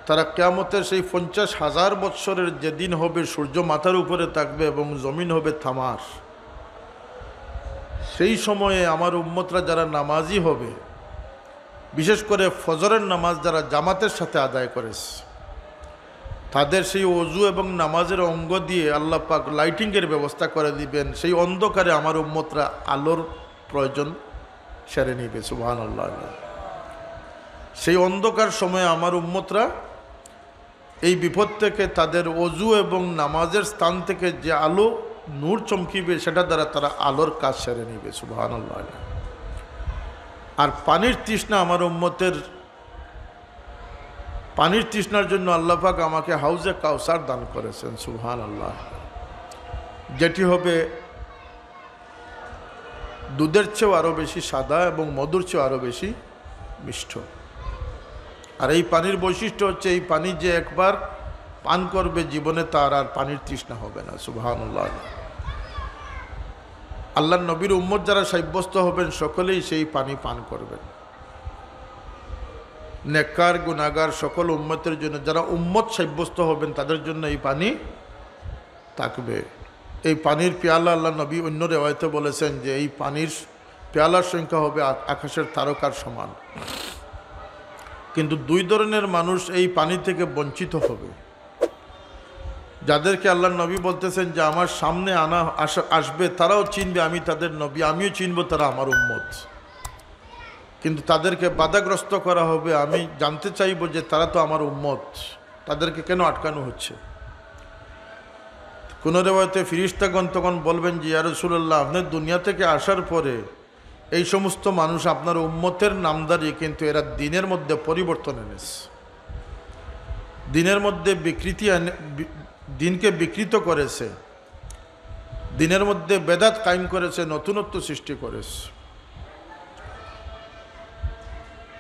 তারা কিয়ামতের সেই 50,000 বৎসরের যেদিন হবে সূর্য মাথার উপরে থাকবে এবং জমিন হবে থামার, সেই সময়ে আমার উম্মতরা যারা নামাজি হবে, বিশেষ করে ফজরের নামাজ যারা জামাতের সাথে আদায় করেছে, তাদের সেই ওযু এবং নামাজের অঙ্গ দিয়ে আল্লাহ পাক লাইটিংয়ের ব্যবস্থা করে দিবেন। সেই অন্ধকারে আমার উম্মতরা আলোর প্রয়োজন সেরে নিবে। সুবহানাল্লাহ। সেই অন্ধকার সময়ে আমার উম্মতরা এই বিপদ থেকে, তাদের ওযু এবং নামাজের স্থান থেকে যে আলো নূর চমকিবে, সেটা দ্বারা তারা আলোর কাজ সেরে নিবে। সুবহানাল্লাহ। আর পানির তৃষ্ণা, আমার উম্মতের পানির তৃষ্ণার জন্য আল্লাহ পাক আমাকে হাউজে কাউসার দান করেছেন। সুবহানাল্লাহ। যেটি হবে দুধের চেয়েও আরও বেশি সাদা এবং মধুর চেয়েও আরও বেশি মিষ্ট। আর এই পানির বৈশিষ্ট্য হচ্ছে, এই পানি যে একবার পান করবে জীবনে তার আর পানির তৃষ্ণা হবে না। সুবহানাল্লাহ। আল্লাহর নবীর উম্মত যারা সাব্যস্ত হবেন সকলেই সেই পানি পান করবেন। নেককার গুনাহগার সকল উম্মতের জন্য, যারা উম্মত সাব্যস্ত হবেন তাদের জন্য এই পানি থাকবে। এই পানির পেয়ালা, আল্লাহ নবী অন্য রেওয়ায়েতে বলেছেন যে এই পানির পেয়ালার সংখ্যা হবে আকাশের তারকার সমান। কিন্তু দুই ধরনের মানুষ এই পানি থেকে বঞ্চিত হবে, যাদেরকে আল্লাহ নবী বলতেছেন যে আমার সামনে আসবে, তারাও চিনবে আমি তাদের নবী, আমিও চিনব তারা আমার উম্মত, কিন্তু তাদেরকে বাধাগ্রস্ত করা হবে। আমি জানতে চাইব যে তারা তো আমার উম্মত, তাদেরকে কেন আটকানো হচ্ছে? কোন রেওয়ায়েতে ফিরিস্তাগণ তখন বলবেন যে ইয়া রাসূলুল্লাহ, আপনি দুনিয়া থেকে আসার পরে এই সমস্ত মানুষ আপনার উম্মতের নামদারি, কিন্তু এরা দিনের মধ্যে পরিবর্তন এনেছে, দিনের মধ্যে দিনকে বিকৃত করেছে, দিনের মধ্যে বেদাত কায়েম করেছে, নতুনত্ব সৃষ্টি করেছে।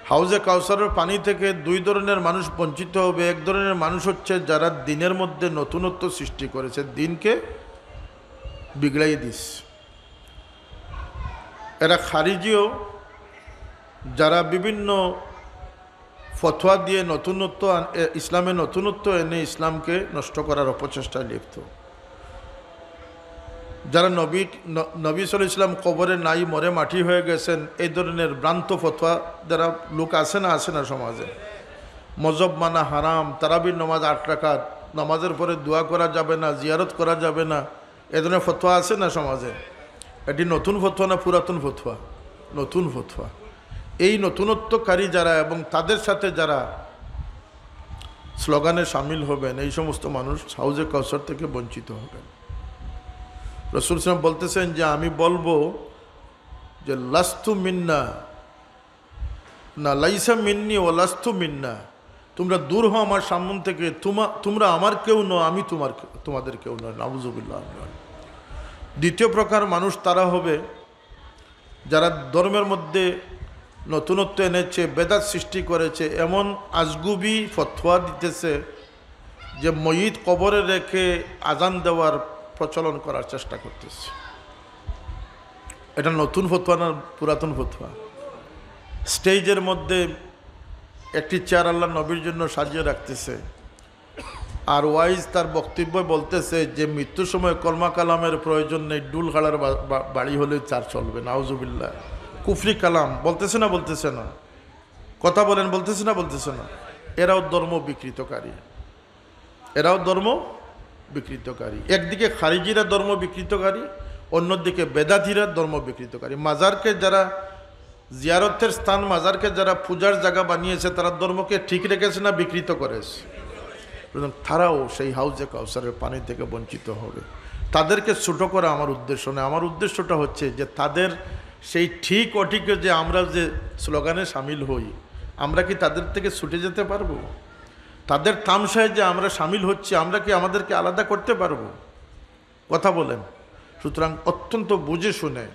হাউজে কাউসারের পানি থেকে দুই ধরনের মানুষ বঞ্চিত হবে। এক ধরনের মানুষ হচ্ছে যারা দিনের মধ্যে নতুনত্ব সৃষ্টি করেছে, দিনকে বিগড়াই দিস। এরা খারিজিও যারা বিভিন্ন ফতোয়া দিয়ে নতুনত্ব ইসলামে নতুনত্ব এনে ইসলামকে নষ্ট করার অপচেষ্টায় লিপ্ত। যারা নবী সাল্লাল্লাহু আলাইহি ইসলাম কবরে নাই, মরে মাটি হয়ে গেছেন, এই ধরনের ভ্রান্ত ফতোয়া যারা লোক আছে না সমাজে। মজব মানা হারাম, তারাবির নামাজ 8 রাকাত, নামাজের পরে দোয়া করা যাবে না, জিয়ারত করা যাবে না, এ ধরনের ফতোয়া আছে না সমাজে। এটি নতুন ফতোয়া না পুরাতন ফতোয়া? নতুন ফতোয়া। এই নতুনত্বকারী যারা এবং তাদের সাথে যারা স্লোগানে সামিল হবেন, এই সমস্ত মানুষ হাউজে কাউসার থেকে বঞ্চিত হবেন। রাসূল সাল্লাল্লাহু আলাইহি ওয়াসাল্লাম বলতেছেন যে আমি বলবো যে লাস্তু মিন্না, না লাইসা মিন্নি ও লাস্তু মিন্না, তোমরা দূর হও আমার সামনে থেকে, তোমরা আমার কেউ নও, আমি তোমাদের কেউ নয়। নাউযুবিল্লাহ। দ্বিতীয় প্রকার মানুষ তারা হবে যারা ধর্মের মধ্যে নতুনত্ব এনেছে, বেদাত সৃষ্টি করেছে, এমন আজগুবি ফতোয়া দিতেছে যে ময়িত কবরে রেখে আজান দেওয়ার প্রচলন করার চেষ্টা করতেছে। এটা নতুন ফতোয়া না পুরাতন ফতোয়া? স্টেজের মধ্যে একটি চেয়ার আল্লাহ নবীর জন্য সাজিয়ে রাখতেছে, আর ওয়াইজ তার বক্তব্য বলতেছে যে মৃত্যুর সময় কলমা কালামের প্রয়োজন নেই, ডুল খাড়ার বাড়ি হলে চার চলবে। নাউজুবিল্লাহ। কুফরি কালাম বলতেছে না? কথা বলেন, বলতেছে না? এরাও ধর্ম বিকৃতকারী। একদিকে খারিজিরা ধর্ম বিকৃতকারী, অন্যদিকে বেদাতিরা ধর্ম বিকৃতকারী। মাজারকে যারা জিয়ারতের স্থান, মাজারকে যারা পূজার জায়গা বানিয়েছে, তারা ধর্মকে ঠিক রেখেছে না বিকৃত করেছে? তারাও সেই হাউজে কাউসারের পানি থেকে বঞ্চিত হবে। তাদেরকে ছোটো করা আমার উদ্দেশ্য নয়। আমার উদ্দেশ্যটা হচ্ছে যে তাদের সেই ঠিক অঠিকে যে আমরা যে স্লোগানে সামিল হই, আমরা কি তাদের থেকে ছুটে যেতে পারবো? তাদের তামসায় যে আমরা সামিল হচ্ছি, আমরা কি আমাদেরকে আলাদা করতে পারবো? কথা বলেন। সুতরাং অত্যন্ত বুঝে শুনে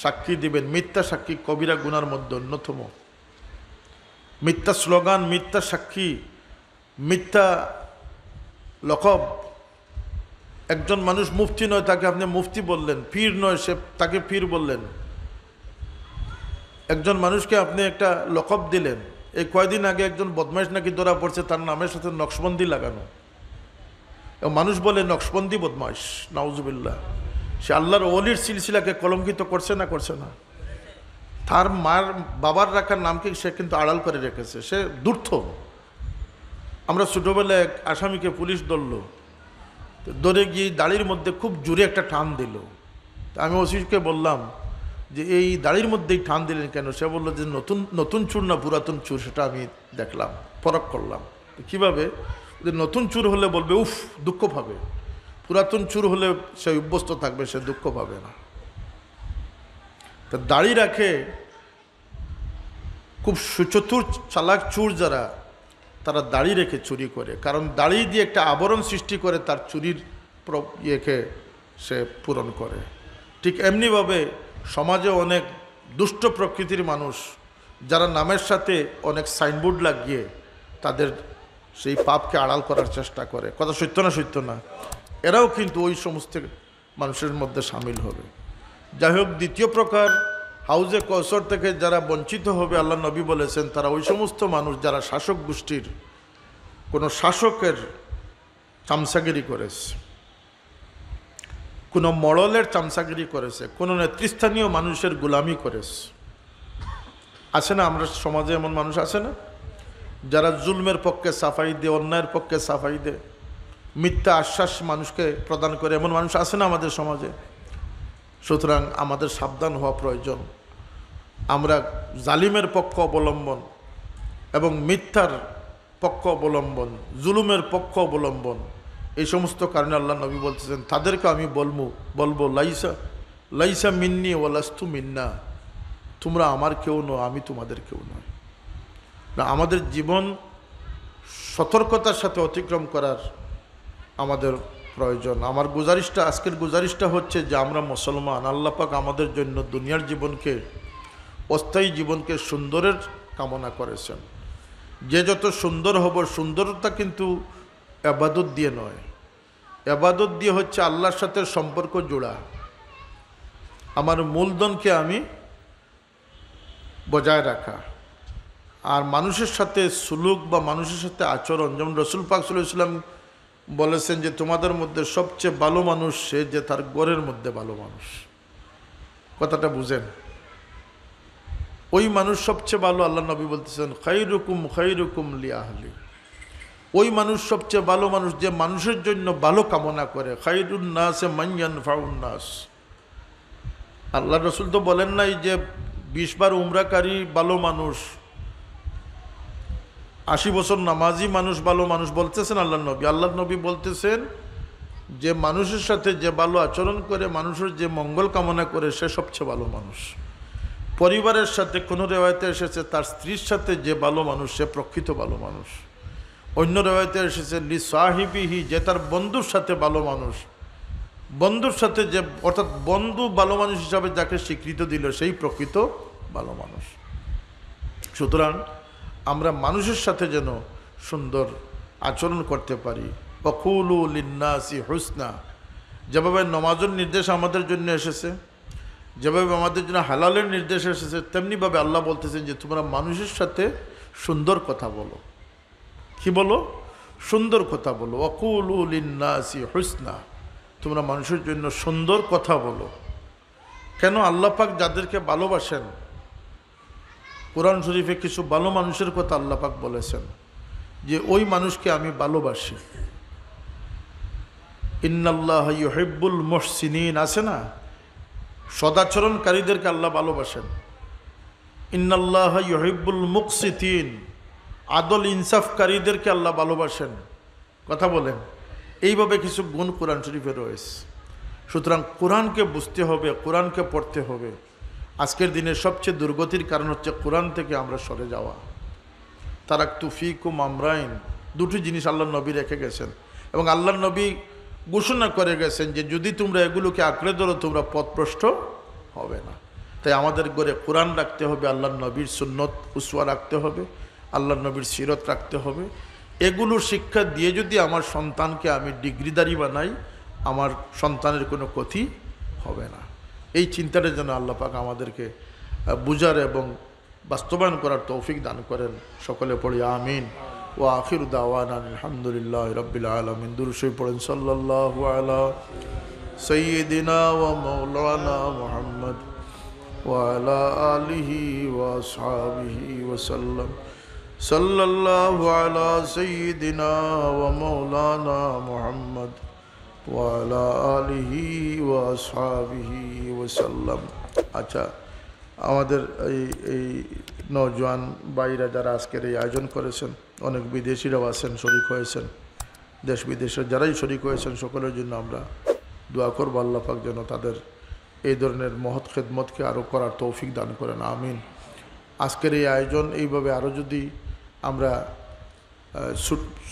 সাক্ষী দিবেন। মিথ্যা সাক্ষী কবিরা গুনার মধ্যে অন্যতম। মিথ্যা স্লোগান, মিথ্যা সাক্ষী, মিথ্যা লকব। একজন মানুষ মুফতি নয়, তাকে আপনি মুফতি বললেন। পীর নয়, তাকে পীর বললেন। একজন মানুষকে আপনি একটা লকব দিলেন। এই কয়দিন আগে একজন বদমাইশ নাকি ধরা পড়ছে, তার নামের সাথে নকশবন্দি লাগানো। মানুষ বলে নকশবন্দি বদমাইশ। নাউজুবিল্লাহ। সে আল্লাহর ওলির সিলসিলাকে কলঙ্কিত করছে না? তার মার বাবার রাখার নামকে সে কিন্তু আড়াল করে রেখেছে। সে দুর্থ। আমরা ছোটোবেলায় এক আসামিকে পুলিশ ধরে গিয়ে দাড়ির মধ্যে খুব জোরে একটা টান দিল। আমি ওসিকে বললাম যে এই দাড়ির মধ্যেই টান দিলেন কেন? সে বললো যে নতুন চুর না পুরাতন চুর, সেটা আমি দেখলাম, পরখ করলাম। কীভাবে? যে নতুন চুর হলে বলবে উফ, দুঃখ পাবে। পুরাতন চুর হলে সে অভ্যস্ত থাকবে, সে দুঃখ পাবে না। তা দাড়ি রাখে খুব সুচতুর চালাক চুর যারা, তারা দাড়ি রেখে চুরি করে। কারণ দাড়ি দিয়ে একটা আবরণ সৃষ্টি করে তার চুরির ইয়েকে সে পূরণ করে। ঠিক এমনিভাবে সমাজে অনেক দুষ্ট প্রকৃতির মানুষ যারা নামের সাথে অনেক সাইনবোর্ড লাগিয়ে তাদের সেই পাপকে আড়াল করার চেষ্টা করে। কথা সত্য না? এরাও কিন্তু ওই সমস্ত মানুষের মধ্যে সামিল হবে। যাই হোক, দ্বিতীয় প্রকার হাউজে কাউসার থেকে যারা বঞ্চিত হবে, আল্লাহ নবী বলেছেন, তারা ওই সমস্ত মানুষ যারা শাসক গোষ্ঠীর কোনো শাসকের চামচাগিরি করেছে, কোনো মড়লের চামচাগিরি করেছে, কোনো নেতৃস্থানীয় মানুষের গোলামি করেছে। আছে না আমরা সমাজে এমন মানুষ আছে না যারা জুলমের পক্ষে সাফাই দেয়, অন্যায়ের পক্ষে সাফাই দেয়, মিথ্যা আশ্বাস মানুষকে প্রদান করে, এমন মানুষ আছে না আমাদের সমাজে? সুতরাং আমাদের সাবধান হওয়া প্রয়োজন। আমরা জালিমের পক্ষ অবলম্বন এবং মিথ্যার পক্ষ অবলম্বন, জুলুমের পক্ষ অবলম্বন, এই সমস্ত কারণে আল্লাহ নবী বলতেছেন তাদেরকে আমি বলবো লাইসা মিন্নি ওয়ালাস্তু মিন্না, তোমরা আমার কেউ নও, আমি তোমাদের কেউ নয়। না, আমাদের জীবন সতর্কতার সাথে অতিক্রম করার আমাদের প্রয়োজন। আমার আজকের গুজারিশটা হচ্ছে যে আমরা মুসলমান। আল্লাহ পাক আমাদের জন্য দুনিয়ার জীবনকে, অস্থায়ী জীবনকে সুন্দরের কামনা করেছেন। যে যত সুন্দর হব, সুন্দরতা কিন্তু ইবাদত দিয়ে নয়, ইবাদত দিয়ে হচ্ছে আল্লাহর সাথে সম্পর্ক জোড়া, আমার মূলধনকে আমি বজায় রাখা। আর মানুষের সাথে সুলুক বা মানুষের সাথে আচরণ, যেমন রসুল পাক সাল্লাল্লাহু আলাইহি ওয়াসাল্লাম বলেছেন যে তোমাদের মধ্যে সবচেয়ে ভালো মানুষ সে যে তার ঘরের মধ্যে ভালো মানুষ। কথাটা বুঝেন, ওই মানুষ সবচেয়ে ভালো। আল্লাহ নবী বলতেছেন খায়রুকুম লিআহলি, ওই মানুষ সবচেয়ে ভালো মানুষ যে মানুষের জন্য ভালো কামনা করে। খায়রুন নাসে মান ইয়ানফাউন নাস। আল্লাহ রসুল তো বলেন নাই যে 20 বার উমরাকারী ভালো মানুষ, 80 বছর নামাজি মানুষ ভালো মানুষ বলতেছেন আল্লাহ নবী। আল্লাহ নবী বলতেছেন যে মানুষের সাথে যে ভালো আচরণ করে, মানুষের যে মঙ্গল কামনা করে, সে সবচেয়ে ভালো মানুষ। পরিবারের সাথে কোনো রেওয়ায়তে এসেছে তার স্ত্রীর সাথে যে ভালো মানুষ সে প্রকৃত ভালো মানুষ। অন্য রেওয়ায়তে এসেছে লি সাহিবিহি, যে তার বন্ধুর সাথে ভালো মানুষ। বন্ধুর সাথে যে, অর্থাৎ বন্ধু ভালো মানুষ হিসাবে যাকে স্বীকৃতি দিল সেই প্রকৃত ভালো মানুষ। সুতরাং আমরা মানুষের সাথে যেন সুন্দর আচরণ করতে পারি। ওয়াকুলু লিন্নাসি হুসনা, যেভাবে নমাজের নির্দেশ আমাদের জন্য এসেছে, যেভাবে আমাদের জন্য হালালের নির্দেশ এসেছে, তেমনিভাবে আল্লাহ বলতেছেন যে তোমরা মানুষের সাথে সুন্দর কথা বলো। কি বলো? সুন্দর কথা বলো। ওয়াকুলু লিন্নাসি হুসনা, তোমরা মানুষের জন্য সুন্দর কথা বলো। কেন? আল্লাহ পাক যাদেরকে ভালোবাসেন, কোরআন শরীফে কিছু ভালো মানুষের কথা আল্লাহ পাক বলেছেন যে ওই মানুষকে আমি ভালোবাসি। ইন্নাল্লাহ ইউহিব্বুল মুহসিনিন, আছে না? সদাচরণকারীদেরকে আল্লাহ ভালোবাসেন। ইন্নাল্লাহ ইউহিব্বুল মুকসিতিন, আদল ইনসাফকারীদেরকে আল্লাহ ভালোবাসেন। কথা বলেন, এইভাবে কিছু গুণ কোরআন শরীফে রয়েছে। সুতরাং কোরআনকে বুঝতে হবে, কোরআনকে পড়তে হবে। আজকের দিনে সবচেয়ে দুর্গতির কারণ হচ্ছে কোরআন থেকে আমরা সরে যাওয়া। তারাকতু ফীকুম আমরাইন, দুটি জিনিস আল্লাহ নবী রেখে গেছেন এবং আল্লাহ নবী ঘোষণা করে গেছেন যে যদি তোমরা এগুলোকে আঁকড়ে ধরো তোমরা পথভ্রষ্ট হবে না। তাই আমাদের ঘরে কোরআন রাখতে হবে, আল্লাহ নবীর সুন্নত উসওয়া রাখতে হবে, আল্লাহ নবীর সিরত রাখতে হবে। এগুলোর শিক্ষা দিয়ে যদি আমার সন্তানকে আমি ডিগ্রিদারি বানাই, আমার সন্তানের কোনো ক্ষতি হবে না। এই চিন্তাটা যেন আল্লাহ পাক আমাদেরকে বুঝার এবং বাস্তবায়ন করার তৌফিক দান করেন। সকলে পড়ি আমিন। ওয়া আখিরু দাওয়ানা আলহামদুলিল্লাহি রাব্বিল আলামিন। দুরূদ শরীফ পড়েন সাল্লাল্লাহু আলা সাইয়্যিদিনা ওয়া মাওলানা মুহাম্মদ ওয়া আলা আলিহি ওয়া আসহাবিহি ওয়া সাল্লাম। সাল্লাল্লাহু আলা সাইয়্যিদিনা ওয়া মাওলানা মুহাম্মদ ওয়া আলা আলিহি ওয়া আসহাবিহি ওয়া সাল্লাম। আচ্ছা, আমাদের এই নওজোয়ান ভাইরা যারা আজকের এই আয়োজন করেছেন, অনেক বিদেশিরাও আছেন, শরিক হয়েছেন, দেশ বিদেশের যারাই শরিক হয়েছেন, সকলের জন্য আমরা দোয়া করব আল্লাহ পাক যেন তাদের এই ধরনের মহৎ খেদমতকে আরও করার তৌফিক দান করেন। আমিন। আজকের এই আয়োজন এইভাবে আরও যদি আমরা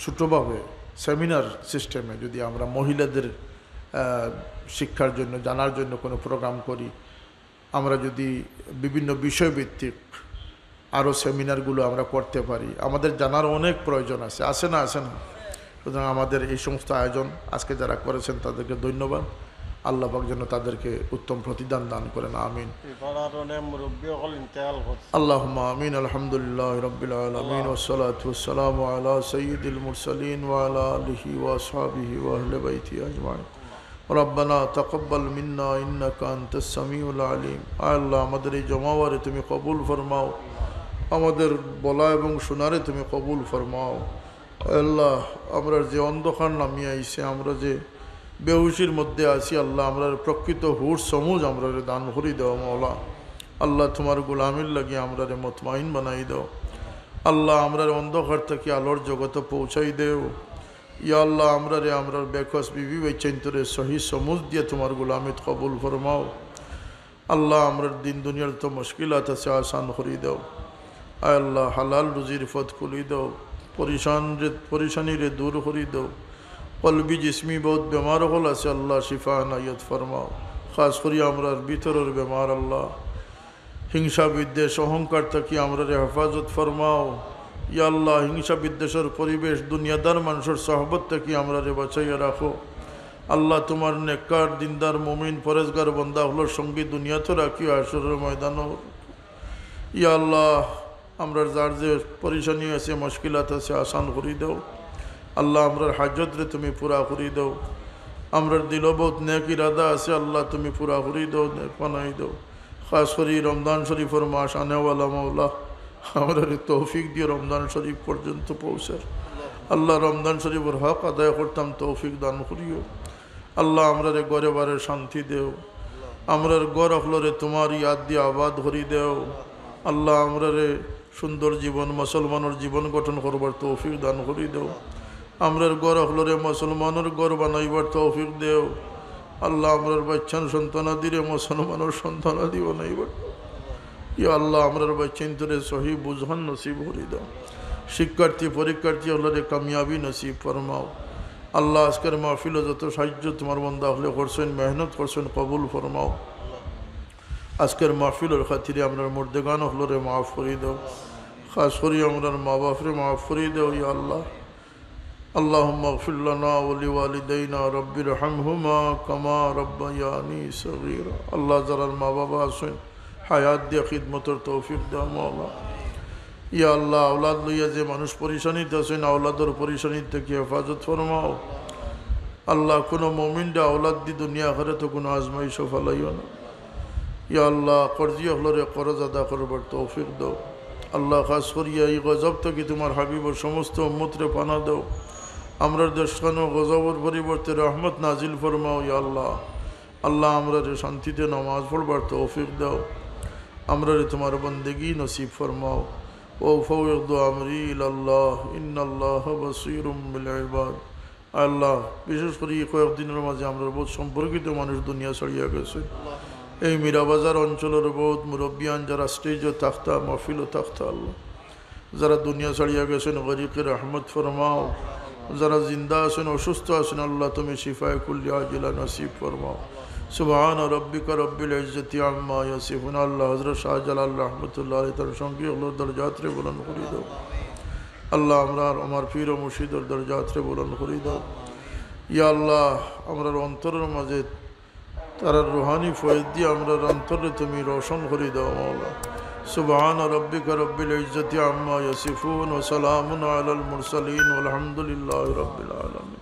ছোটোভাবে সেমিনার সিস্টেমে যদি আমরা মহিলাদের শিক্ষার জন্য, জানার জন্য কোনো প্রোগ্রাম করি, আমরা যদি বিভিন্ন বিষয়ভিত্তিক আরও সেমিনারগুলো আমরা করতে পারি, আমাদের জানার অনেক প্রয়োজন আছে, আসে না? সুতরাং আমাদের এই সমস্ত আয়োজন আজকে যারা করেছেন তাদেরকে ধন্যবাদ। আল্লাহ পাক যেন তাদেরকে উত্তম প্রতিদান দান করেন। আমিন। আল্লাহুম্মা আমিন। আলহামদুলিল্লাহি রাব্বিল আলামিন ওয়াসসালাতু ওয়াসসালামু আলা সাইয়্যিদিল মুরসালিন ওয়া আলা আলিহি ওয়া আসহাবিহি ওয়া আহলি বাইতিহি আজমাইন। রব্বানা তাকাব্বাল মিন্না ইন্নাকা আনতাস সামিউল আলিম। আল্লাহ, আমাদের এই জমাওয়ারে তুমি কবুল ফরমাও, আমাদের বলা এবং শোনারে তুমি কবুল ফরমাও। আল্লাহ, আমরা যে অন্ধকার নামিয়ে আইছে, আমরা যে বেহুশির মধ্যে আছি, আল্লাহ আমরা প্রকৃত হুশ সমুজ আমরা দান করি দাও মওলা। আল্লাহ, তোমার গোলামির লাগে আমরা মুতমাইন বানাই দাও। আল্লাহ, আমরা অন্ধকার থেকে আলোর জগতে পৌঁছাই দেও। ইয়া আল্লাহ, আমরা বেকস বিবি বেচন্তরে সহি সমুজ দিয়ে তোমার গোলামিত কবুল ফরমাও। আল্লাহ, আমরা দিন দুনিয়ার তো মুশকিলাত আছে, আসান করি দাও। আয় আল্লাহ, হালাল রুজির পথ খুলি দাও, পরেশানি রে দূর করি দাও। কলবি জিসমি বহুত বেমার হল আছে, আল্লাহ শিফা নাইয়ত ফরমাও। খাস করি আমরার ভিতরের বেমার, আল্লাহ হিংসা বিদ্বেষ অহংকার থাকি আমরা হেফাজত ফরমাও। ইয়া আল্লাহ, হিংসা বিদ্বেষের পরিবেশ দুনিয়াদার মানুষের সহবত থেকে আমরা বাঁচাইয়া রাখো। আল্লাহ তোমার নেককার দিনদার মুমিন পরেজগার বান্দা হলোর সঙ্গী দুনিয়াতে রাখিও, আসরের ময়দানও। ইয়া আল্লাহ, আমরা যার যে পরেশানি আছে, মুশকিলাত আছে, আসান করি দাও। আল্লাহ আমরার হাজত রে তুমি পুরা করি দাও। আমরার দিলও বহুত নেক ইরাদা আছে, আল্লাহ তুমি পুরা করি দাও, নেক বানাই দাও। খাস করি রমজান শরীফের মাস আনেওয়ালা মৌলা, আমরা তৌফিক দিয়ে রমজান শরীফ পর্যন্ত পৌঁছার। আল্লাহ রমজান শরীফের হক আদায় করতাম তৌফিক দান করিও। আল্লাহ আমরা রে গড়ে বারে শান্তি দেও। আমরার গড় হলরে তোমার ইয়াদ দিয়ে আবাদ করি দেও। আল্লাহ আমরা রে সুন্দর জীবন, মুসলমানের জীবন গঠন করবার তৌফিক দান করি দেও। আমরার গড় হলরে মুসলমানের গড় বানাইবার তৌফিক দেও। আল্লাহ আমরার বাচ্চান সন্তানাদিরে মুসলমানের সন্তানাদি বানাইবার। ইয়া আল্লাহ আমরার বাচ্চান তোরে সহি বুঝান নসিব করি দাও। শিক্ষার্থী পরীক্ষার্থী হলরে কামিয়াবি নসিব ফরমাও। আল্লাহ আজকের মাহফিল যত সাহায্য তোমার বন্দা হলে করছেন, মেহনত করছেন, কবুল ফরমাও। আজকের মাহফিলের খাতিরে আমরার মুর্দেগান হলরে মাফ করি দাও। খাস করি আমরার মা বাপরে মাফ করি দাও। ইয়া আল্লাহ اللهم اغفر لنا ولوالدينا رب ارحمهما كما ربياني صغيرا। আল্লাহ যারা মা বাবা আছেন হায়াত দিয়ে খিদমতের তৌফিক দাও মাওলা। ইয়া আল্লাহ আওলাদ লইয়া যে মানুষ পরেশানিতে আছেন, আওলাদের পরেশানি থেকে হেফাজত ফরমাও। আল্লাহ কোনো মুমিনরা আওলাদ দি দুনিয়া আখিরাতে কোনো আজমাইশ ফলাইও না। ইয়া আল্লাহ কর্জি হলরে করজ আদা করবার তৌফিক দাও। আল্লাহ খাস করিয়া এই গজব থেকে তোমার হাবিবর সমস্ত উম্মতরে পানা দাও। আমরা দেশখানো গজবর পরিবর্তে রহমত নাজিল ফরমাও। ইয়া আল্লাহ আল্লাহ আমরা রে শান্তিতে নামাজ পড়বার তৌফিক দাও। আমরা রে তোমার বন্দেগি নসিব ফরমাও। ও ফাওয়িদু আমরি ইলাল্লাহ ইন্নাল্লাহ বাসীরুম বিল ইবাদ। আল্লাহ বিশেষ করে কয়েকদিনের মাঝে আমরা বহুত সম্পর্কিত মানুষ দুনিয়া ছাড়িয়া গেছে। এই মীরাবাজার অঞ্চলের বহুত মুরব্বিয়ান যারা স্টেজও থাকতা, মাহফিলও থাকতা, আল্লাহ যারা দুনিয়া ছাড়িয়া গেছেন গরিকের রহমত ফরমাও। যারা জিন্দা আছেন, অসুস্থ আছেন, আল্লাহ তুমি শিফায়ে কুল্লি আজিলা নসিব ফরমাও। সুবহান রব্বিকা রব্বিল ইজ্জতি আম্মা ইয়াসিফুন। আল্লাহ হযরত শাহজালাল রাহমাতুল্লাহ আলাইহি তার সঙ্গে আল্লাহর দরজাতে বুলন্দ করে দাও। আল্লাহ আমরা আমার পীর ও মুর্শিদের দরজাতে বুলন্দ করে দাও। ইয়া আল্লাহ আমরার অন্তরের মাঝে তারা রুহানি ফয়েজ দিয়ে আমরার অন্তরে তুমি রোশন করে দাও মাওলা। সুবহান রব্বিকা রব্বিল ইজ্জতি আম্মা ইয়াসিফুন ওয়া সালামুন আলাল মুরসালিন ওয়ালহামদুলিল্লাহি রাব্বিল আলামিন।